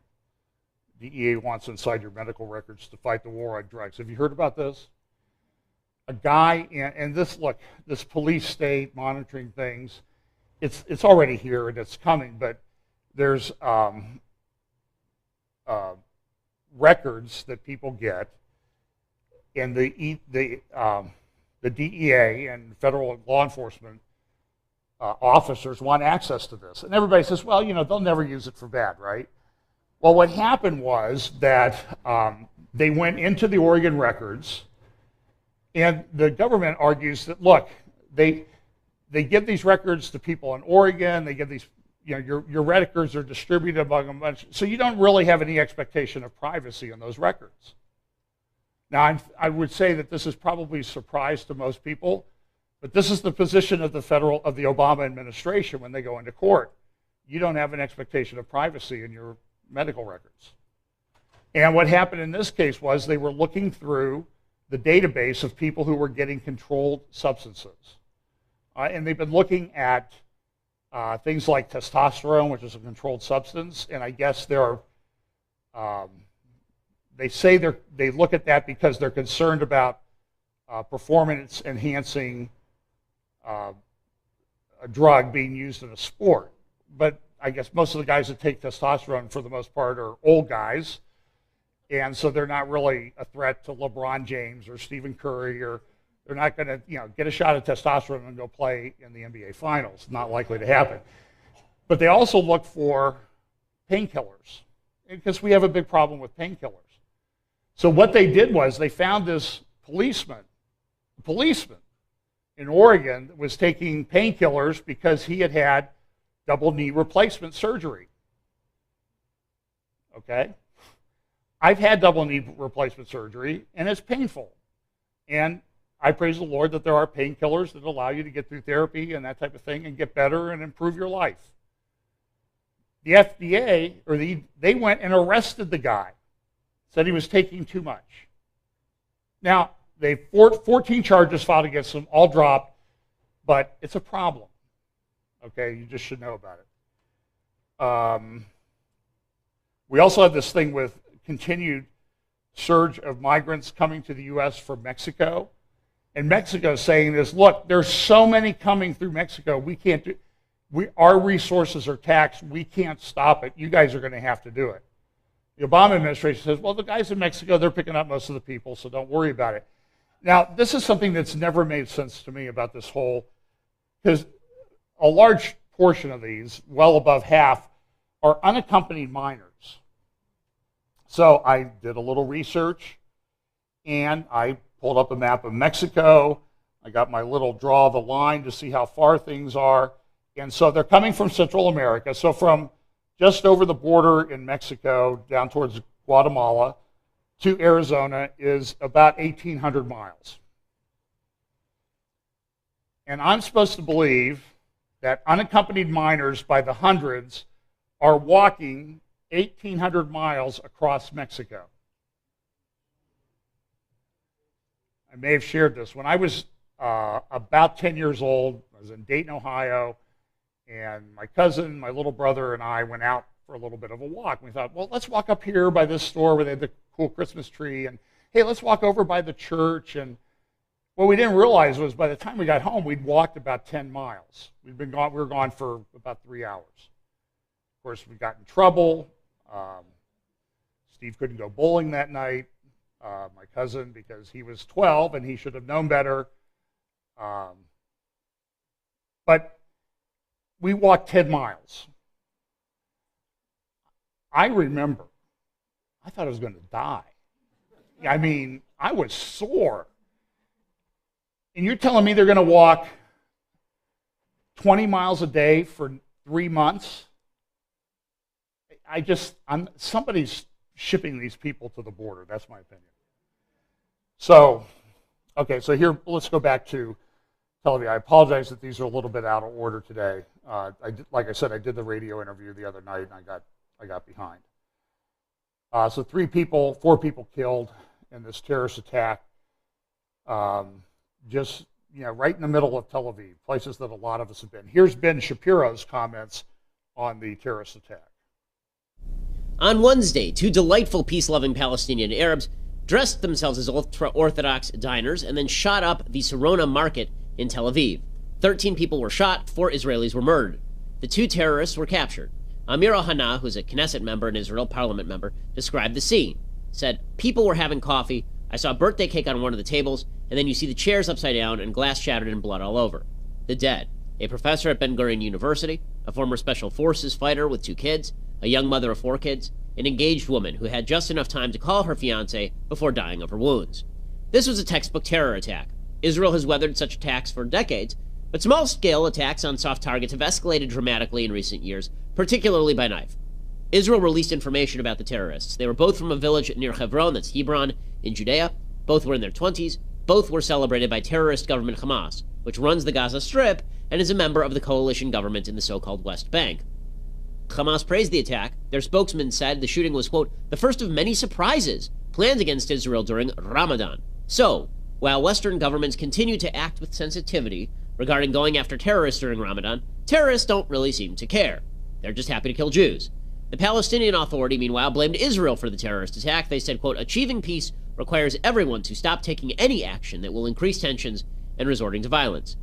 DEA wants inside your medical records to fight the war on drugs. Have you heard about this? A guy, and this police state monitoring things, it's already here and it's coming, but there's records that people get, and the DEA and federal law enforcement officers want access to this. And everybody says, well, they'll never use it for bad, right? Well, what happened was that they went into the Oregon records, and the government argues that, look, they give these records to people in Oregon, they give these, your records are distributed among a bunch, so you don't really have any expectation of privacy in those records. Now, I would say that this is probably a surprise to most people, but this is the position of the Obama administration when they go into court. You don't have an expectation of privacy in your medical records. And what happened in this case was they were looking through the database of people who were getting controlled substances. And they've been looking at things like testosterone, which is a controlled substance, and I guess they say they look at that because they're concerned about performance-enhancing a drug being used in a sport. But I guess most of the guys that take testosterone, for the most part, are old guys, and so they're not really a threat to LeBron James or Stephen Curry, or they're not going to get a shot of testosterone and go play in the NBA Finals. Not likely to happen. But they also look for painkillers because we have a big problem with painkillers. So what they did was they found this policeman in Oregon that was taking painkillers because he had had double knee replacement surgery. Okay? I've had double knee replacement surgery, and it's painful. And I praise the Lord that there are painkillers that allow you to get through therapy and that type of thing and get better and improve your life. The FDA, they went and arrested the guy, said he was taking too much. Now, 14 charges filed against him, all dropped, but it's a problem. Okay, you just should know about it. We also have this thing with continued surge of migrants coming to the U.S. from Mexico. And Mexico is saying this, look, there's so many coming through Mexico, we can't do, our resources are taxed, we can't stop it, you guys are going to have to do it. The Obama administration says, well, the guys in Mexico, they're picking up most of the people, so don't worry about it. Now, this is something that's never made sense to me about this whole, because a large portion of these, well above half, are unaccompanied minors. So I did a little research, and I pulled up a map of Mexico. I got my little draw the line to see how far things are. And so they're coming from Central America. So from just over the border in Mexico down towards Guatemala to Arizona is about 1,800 miles. And I'm supposed to believe that unaccompanied minors by the hundreds are walking 1,800 miles across Mexico. I may have shared this. When I was about 10 years old, I was in Dayton, Ohio, and my cousin, my little brother, and I went out for a little bit of a walk. We thought, well, let's walk up here by this store where they had the cool Christmas tree, and hey, let's walk over by the church. And what we didn't realize was by the time we got home, we'd walked about 10 miles. We were gone for about 3 hours. Of course, we got in trouble. Steve couldn't go bowling that night. My cousin, because he was 12 and he should have known better. But we walked 10 miles. I remember, I thought I was going to die. I mean, I was sore. And you're telling me they're going to walk 20 miles a day for 3 months? Somebody's shipping these people to the border. That's my opinion. So, okay, so here, let's go back to television. I apologize that these are a little bit out of order today. Like I said, I did the radio interview the other night, and I got behind. So 4 people killed in this terrorist attack, just right in the middle of Tel Aviv, places that a lot of us have been. Here's Ben Shapiro's comments on the terrorist attack.
On Wednesday, 2 delightful peace-loving Palestinian Arabs dressed themselves as ultra-Orthodox diners and then shot up the Sarona market in Tel Aviv. 13 people were shot, 4 Israelis were murdered. The 2 terrorists were captured. Amir Ohana, who's a Knesset member and Israel parliament member, described the scene. Said, people were having coffee, I saw a birthday cake on one of the tables, and then you see the chairs upside down and glass shattered and blood all over. The dead. A professor at Ben Gurion University, a former Special Forces fighter with 2 kids, a young mother of 4 kids, an engaged woman who had just enough time to call her fiancé before dying of her wounds. This was a textbook terror attack. Israel has weathered such attacks for decades, but small-scale attacks on soft targets have escalated dramatically in recent years, particularly by knife. Israel released information about the terrorists. They were both from a village near Hebron, that's Hebron, in Judea. Both were in their 20s. Both were celebrated by terrorist government Hamas, which runs the Gaza Strip and is a member of the coalition government in the so-called West Bank. Hamas praised the attack. Their spokesman said the shooting was, quote, the first of many surprises planned against Israel during Ramadan. So, while Western governments continue to act with sensitivity regarding going after terrorists during Ramadan, terrorists don't really seem to care. They're just happy to kill Jews. The Palestinian Authority, meanwhile, blamed Israel for the terrorist attack. They said, quote, achieving peace requires everyone to stop taking any action that will increase tensions and resorting to violence.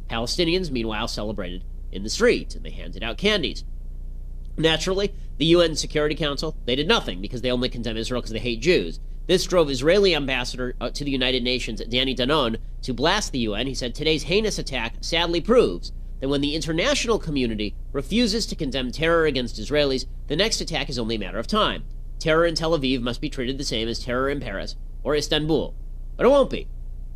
Palestinians, meanwhile, celebrated in the streets, and they handed out candies. Naturally, the UN Security Council, they did nothing because they only condemn Israel because they hate Jews. This drove Israeli ambassador to the United Nations, Danny Danon, to blast the UN. He said, today's heinous attack sadly proves that when the international community refuses to condemn terror against Israelis, the next attack is only a matter of time. Terror in Tel Aviv must be treated the same as terror in Paris or Istanbul. But it won't be,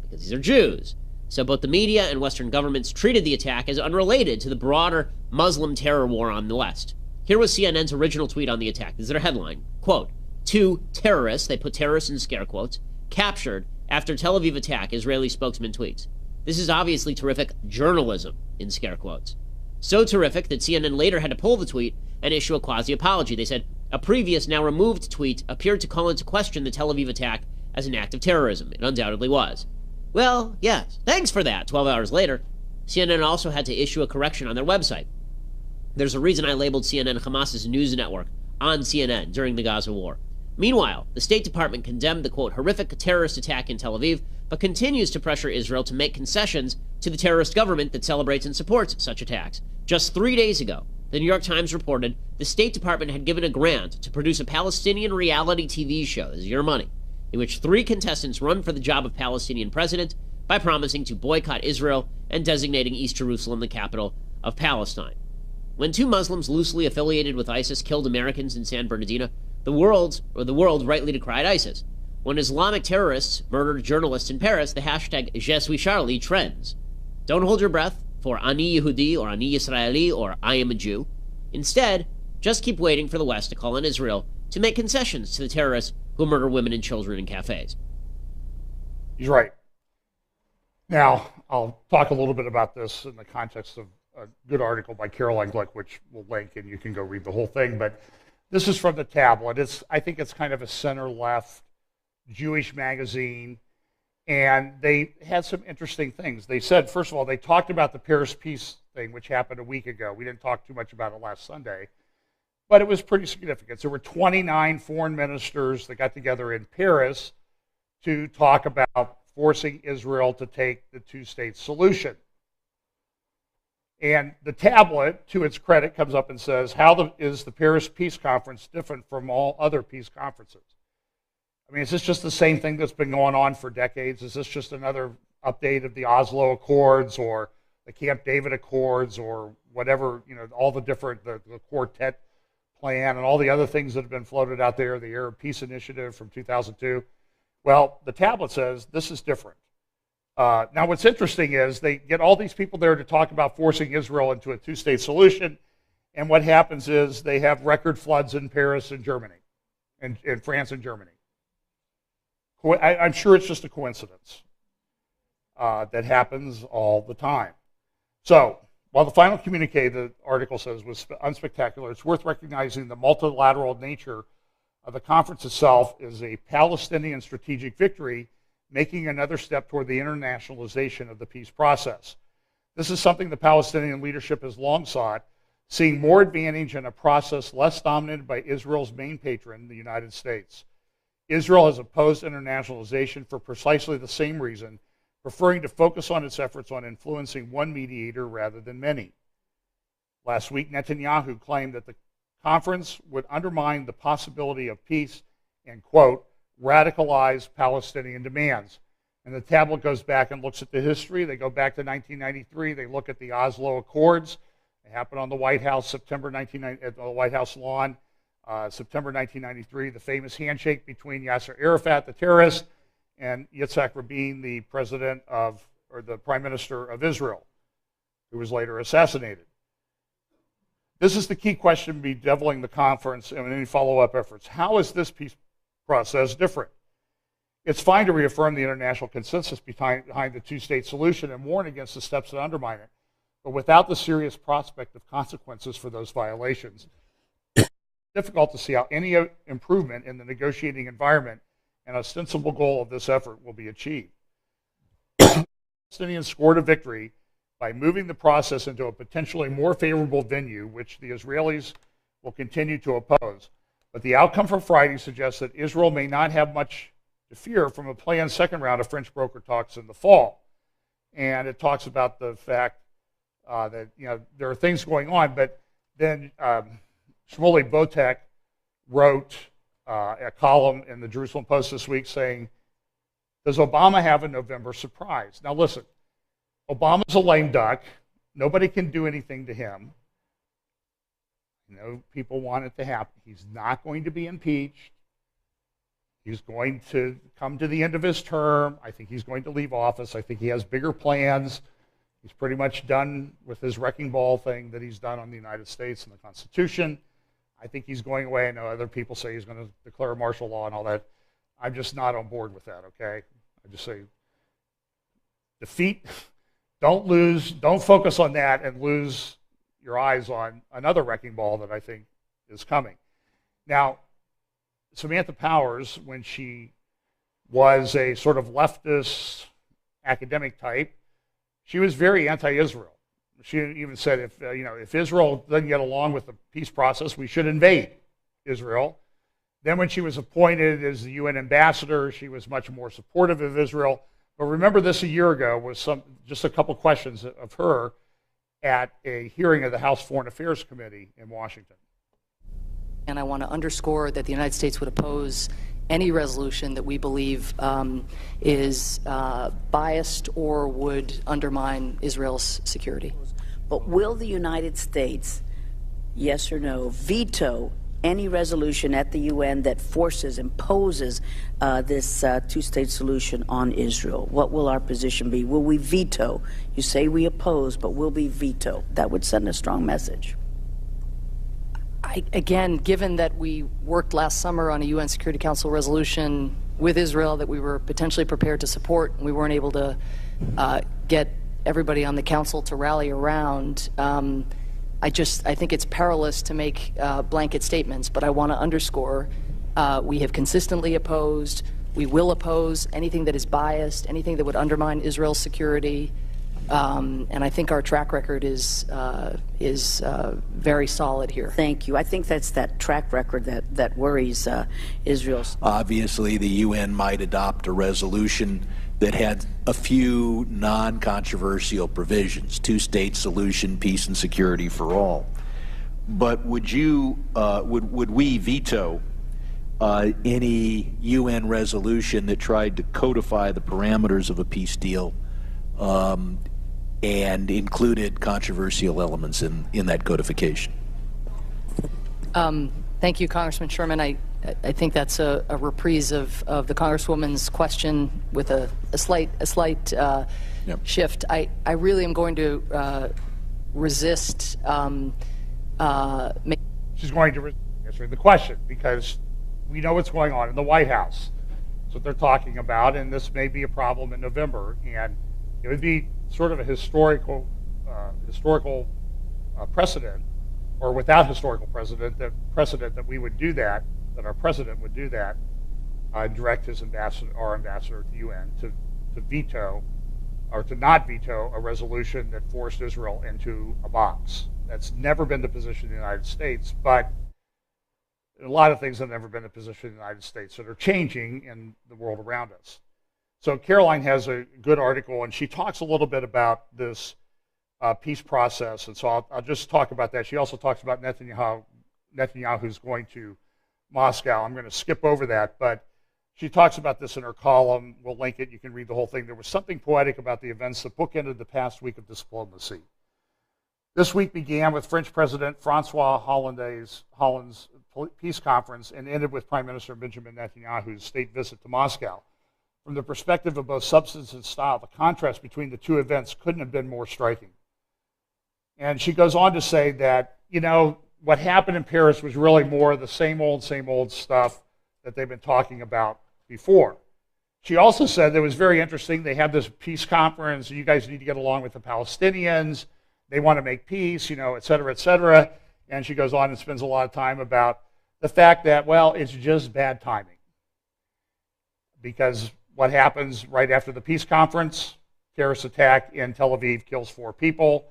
because these are Jews. So both the media and Western governments treated the attack as unrelated to the broader Muslim terror war on the West. Here was CNN's original tweet on the attack. This is their headline. Quote, 2 terrorists, they put terrorists in scare quotes, captured after Tel Aviv attack, Israeli spokesman tweets. This is obviously terrific journalism, in scare quotes. So terrific that CNN later had to pull the tweet and issue a quasi-apology. They said a previous, now removed tweet appeared to call into question the Tel Aviv attack as an act of terrorism. It undoubtedly was. Well, yes, thanks for that. 12 hours later, CNN also had to issue a correction on their website. There's a reason I labeled CNN Hamas's news network on CNN during the Gaza war. Meanwhile, the State Department condemned the, quote, horrific terrorist attack in Tel Aviv, but continues to pressure Israel to make concessions to the terrorist government that celebrates and supports such attacks. Just 3 days ago, the New York Times reported the State Department had given a grant to produce a Palestinian reality TV show, this is your money, in which 3 contestants run for the job of Palestinian president by promising to boycott Israel and designating East Jerusalem the capital of Palestine. When 2 Muslims loosely affiliated with ISIS killed Americans in San Bernardino, the world rightly decried ISIS. When Islamic terrorists murdered journalists in Paris, the hashtag Je suis Charlie trends. Don't hold your breath for Ani Yehudi or Ani Yisraeli or I am a Jew. Instead, just keep waiting for the West to call on Israel to make concessions to the terrorists who murder women and children in cafes.
He's right. Now, I'll talk a little bit about this in the context of a good article by Caroline Glick, which we'll link, and you can go read the whole thing. But this is from the Tablet. I think it's kind of a center-left Jewish magazine, and they had some interesting things. They said, first of all, they talked about the Paris peace thing, which happened a week ago. We didn't talk too much about it last Sunday, but it was pretty significant. There were 29 foreign ministers that got together in Paris to talk about forcing Israel to take the 2-state solution. And the Tablet, to its credit, comes up and says, is the Paris Peace Conference different from all other peace conferences? I mean, is this just the same thing that's been going on for decades? Is this just another update of the Oslo Accords or the Camp David Accords or whatever, all the different, the Quartet plan and all the other things that have been floated out there, the Arab Peace Initiative from 2002? Well, the Tablet says this is different. Now, what's interesting is they get all these people there to talk about forcing Israel into a 2-state solution, and what happens is they have record floods in Paris and Germany, and in France and Germany. I'm sure it's just a coincidence that happens all the time. So, while the final communique, the article says, was unspectacular, it's worth recognizing the multilateral nature of the conference itself is a Palestinian strategic victory, making another step toward the internationalization of the peace process. This is something the Palestinian leadership has long sought, seeing more advantage in a process less dominated by Israel's main patron, the United States. Israel has opposed internationalization for precisely the same reason, preferring to focus on its efforts on influencing one mediator rather than many. Last week, Netanyahu claimed that the conference would undermine the possibility of peace and, quote, radicalize Palestinian demands. And the Tablet goes back and looks at the history. They go back to 1993. They look at the Oslo Accords. They happened on the White House, at the White House lawn, September 1993. The famous handshake between Yasser Arafat, the terrorist, and Yitzhak Rabin, the the Prime Minister of Israel, who was later assassinated. This is the key question bedeviling the conference and any follow-up efforts. How is this peace process different? It's fine to reaffirm the international consensus behind the 2-state solution and warn against the steps that undermine it, but without the serious prospect of consequences for those violations, it's difficult to see how any improvement in the negotiating environment and ostensible goal of this effort will be achieved. The Palestinians scored a victory by moving the process into a potentially more favorable venue, which the Israelis will continue to oppose. But the outcome from Friday suggests that Israel may not have much to fear from a planned second round of French broker talks in the fall. And it talks about the fact that there are things going on, but then Shmuley Botek wrote a column in the Jerusalem Post this week saying, does Obama have a November surprise? Now listen, Obama's a lame duck. Nobody can do anything to him. You know, people want it to happen. He's not going to be impeached. He's going to come to the end of his term. I think he's going to leave office. I think he has bigger plans. He's pretty much done with his wrecking ball thing that he's done on the United States and the Constitution. I think he's going away. I know other people say he's going to declare martial law and all that. I'm just not on board with that, okay? I just say defeat, don't lose, don't focus on that and lose your eyes on another wrecking ball that I think is coming. Now, Samantha Powers, when she was a sort of leftist academic type, she was very anti-Israel. She even said, if Israel doesn't get along with the peace process, we should invade Israel. Then when she was appointed as the UN ambassador, she was much more supportive of Israel. But remember this a year ago was just a couple questions of her at a hearing of the House Foreign Affairs Committee in Washington.
And I want to underscore that the United States would oppose any resolution that we believe is biased or would undermine Israel's security.
But will the United States, yes or no, veto any resolution at the UN that imposes this two-state solution on Israel? What will our position be? Will we veto? You say we oppose, but will we veto? That would send a strong message.
Again, given that we worked last summer on a UN Security Council resolution with Israel that we were potentially prepared to support, and we weren't able to get everybody on the council to rally around, I think it's perilous to make blanket statements, but I want to underscore we have consistently opposed, we will oppose anything that is biased, anything that would undermine Israel's security, and I think our track record is very solid here.
Thank you. I think that's that track record that worries Israel.
Obviously, the UN might adopt a resolution that had a few non-controversial provisions, two-state solution, peace and security for all. But would we veto any UN resolution that tried to codify the parameters of a peace deal and included controversial elements in that codification?
Thank you, Congressman Sherman. I think that's a reprise of the Congresswoman's question with a slight yep. shift. I really am going to resist.
She's going to answer the question because we know what's going on in the White House. That's what they're talking about, and this may be a problem in November. And it would be sort of a historical precedent, or without historical precedent that we would do that. That our president would do that, direct our ambassador to the UN to veto or to not veto a resolution that forced Israel into a box. That's never been the position of the United States, but a lot of things have never been the position of the United States that are changing in the world around us. So Caroline has a good article, and she talks a little bit about this peace process, and so I'll just talk about that. She also talks about Netanyahu's going to Moscow. I'm going to skip over that, but she talks about this in her column. We'll link it. You can read the whole thing. There was something poetic about the events that bookended the past week of diplomacy. This week began with French President Francois Hollande's peace conference and ended with Prime Minister Benjamin Netanyahu's state visit to Moscow. From the perspective of both substance and style, the contrast between the two events couldn't have been more striking. And she goes on to say that, what happened in Paris was really more of the same old stuff that they've been talking about before. She also said that it was very interesting. They had this peace conference. You guys need to get along with the Palestinians. They want to make peace, et cetera, et cetera. And she goes on and spends a lot of time about the fact that, well, it's just bad timing. Because what happens right after the peace conference? Terrorist attack in Tel Aviv kills 4 people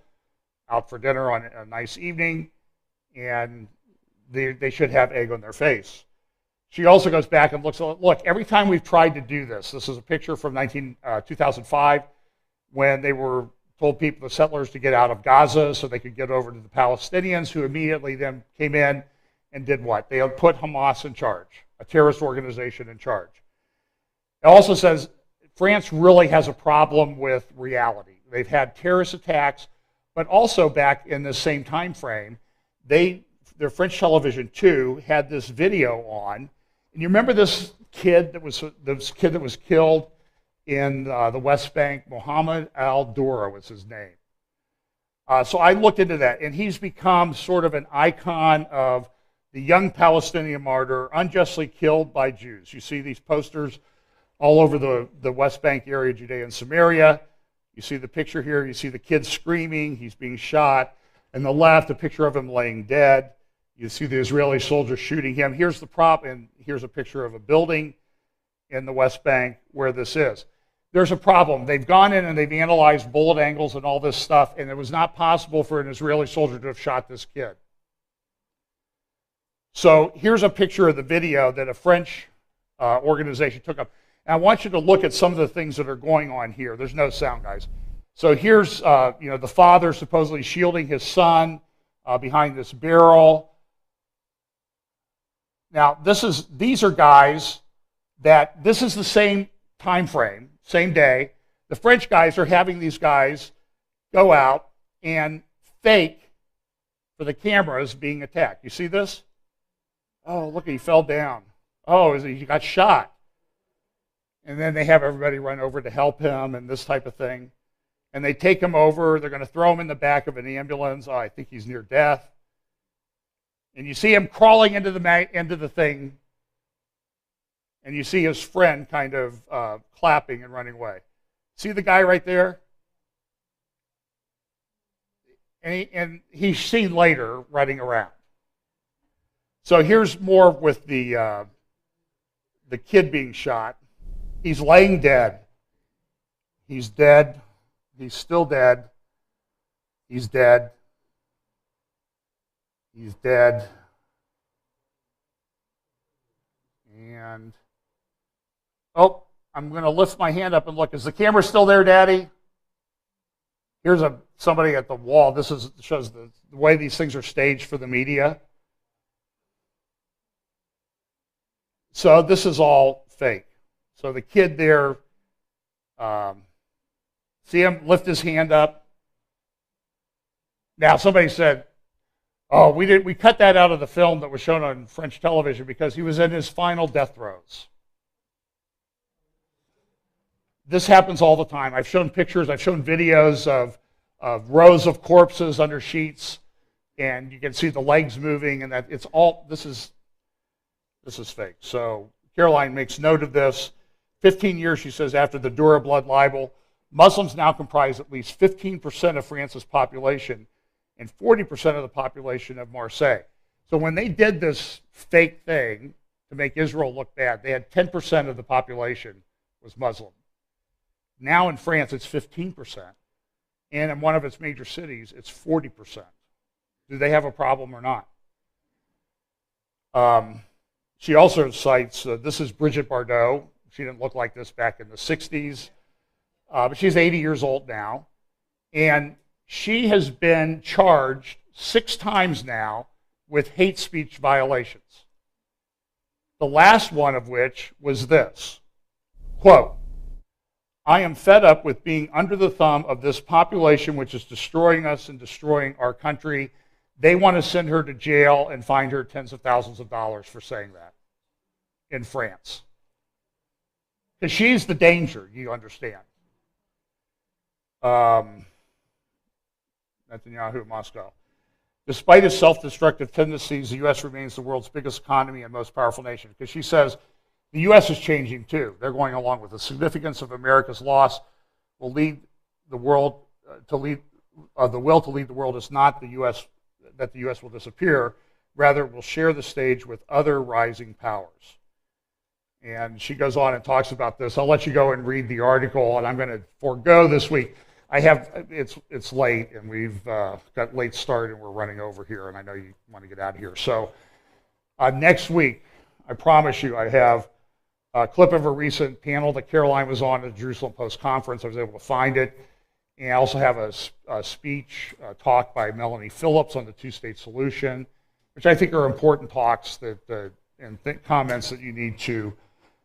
out for dinner on a nice evening. And they should have egg on their face. She also goes back and look, every time we've tried to do this is a picture from 2005 when they told the settlers to get out of Gaza so they could get over to the Palestinians, who immediately then came in and did what? They put Hamas in charge, a terrorist organization in charge. It also says France really has a problem with reality. They've had terrorist attacks, But also back in the same time frame, their French television too had this video on. And you remember this kid that was killed in the West Bank? Mohammed al-Dura was his name. So I looked into that, and he's become sort of an icon of the young Palestinian martyr unjustly killed by Jews. You see these posters all over the West Bank area, Judea and Samaria. You see the picture here. You see the kid screaming. He's being shot. On the left, a picture of him laying dead. You see the Israeli soldiers shooting him. Here's the prop, and here's a picture of a building in the West Bank where this is. There's a problem. They've gone in and they've analyzed bullet angles and all this stuff, and it was not possible for an Israeli soldier to have shot this kid. So here's a picture of the video that a French organization took up. And I want you to look at some of the things that are going on here. There's no sound, guys. So here's the father supposedly shielding his son behind this barrel. Now these are guys that this is the same time frame, same day. The French guys are having these guys go out and fake for the cameras being attacked. You see this? Oh, look, he fell down. Oh, he got shot. And then they have everybody run over to help him and this type of thing. And they take him over. They're going to throw him in the back of an ambulance. Oh, I think he's near death. And you see him crawling into the thing. And you see his friend kind of clapping and running away. See the guy right there? And he's seen later running around. So here's more with the kid being shot. He's laying dead. He's dead. He's still dead. He's dead. He's dead. And, oh, I'm going to lift my hand up and look. Is the camera still there, Daddy? Here's somebody at the wall. This shows the way these things are staged for the media. So this is all fake. So the kid there, see him lift his hand up. Now somebody said, oh, we cut that out of the film that was shown on French television because he was in his final death throes. This happens all the time. I've shown pictures, I've shown videos of rows of corpses under sheets, and you can see the legs moving, and that it's all, this is fake. So Caroline makes note of this. 15 years, she says, after the Dura blood libel, Muslims now comprise at least 15% of France's population and 40% of the population of Marseille. So when they did this fake thing to make Israel look bad, they had 10% of the population was Muslim. Now in France, it's 15%. And in one of its major cities, it's 40%. Do they have a problem or not? She also cites, this is Brigitte Bardot. She didn't look like this back in the 60s. But she's 80 years old now. And she has been charged 6 times now with hate speech violations. The last one of which was this, quote, I am fed up with being under the thumb of this population which is destroying us and destroying our country. They want to send her to jail and fine her tens of thousands of dollars for saying that in France. Because she's the danger, you understand. Netanyahu, Moscow. Despite its self-destructive tendencies, the U.S. remains the world's biggest economy and most powerful nation. Because she says the U.S. is changing too. They're going along with the significance of America's loss will lead the world to lead. The will to lead the world is not the U.S. that the U.S. will disappear. Rather, it will share the stage with other rising powers. And she goes on and talks about this. I'll let you go and read the article, and I'm going to forego this week. It's late, and we've got late start, and we're running over here, and I know you want to get out of here. So next week, I promise you, I have a clip of a recent panel that Caroline was on at the Jerusalem Post conference. I was able to find it. And I also have a speech, talk by Melanie Phillips on the two-state solution, which I think are important talks and comments that you need to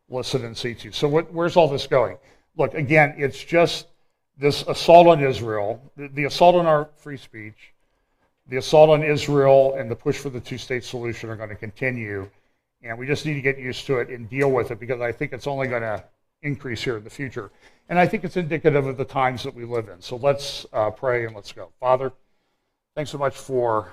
listen and see to. So where's all this going? Look, again, it's just this assault on Israel, the assault on our free speech, the assault on Israel and the push for the two-state solution are going to continue, and we just need to get used to it and deal with it, because I think it's only going to increase here in the future. And I think it's indicative of the times that we live in. So let's pray and let's go. Father, thanks so much for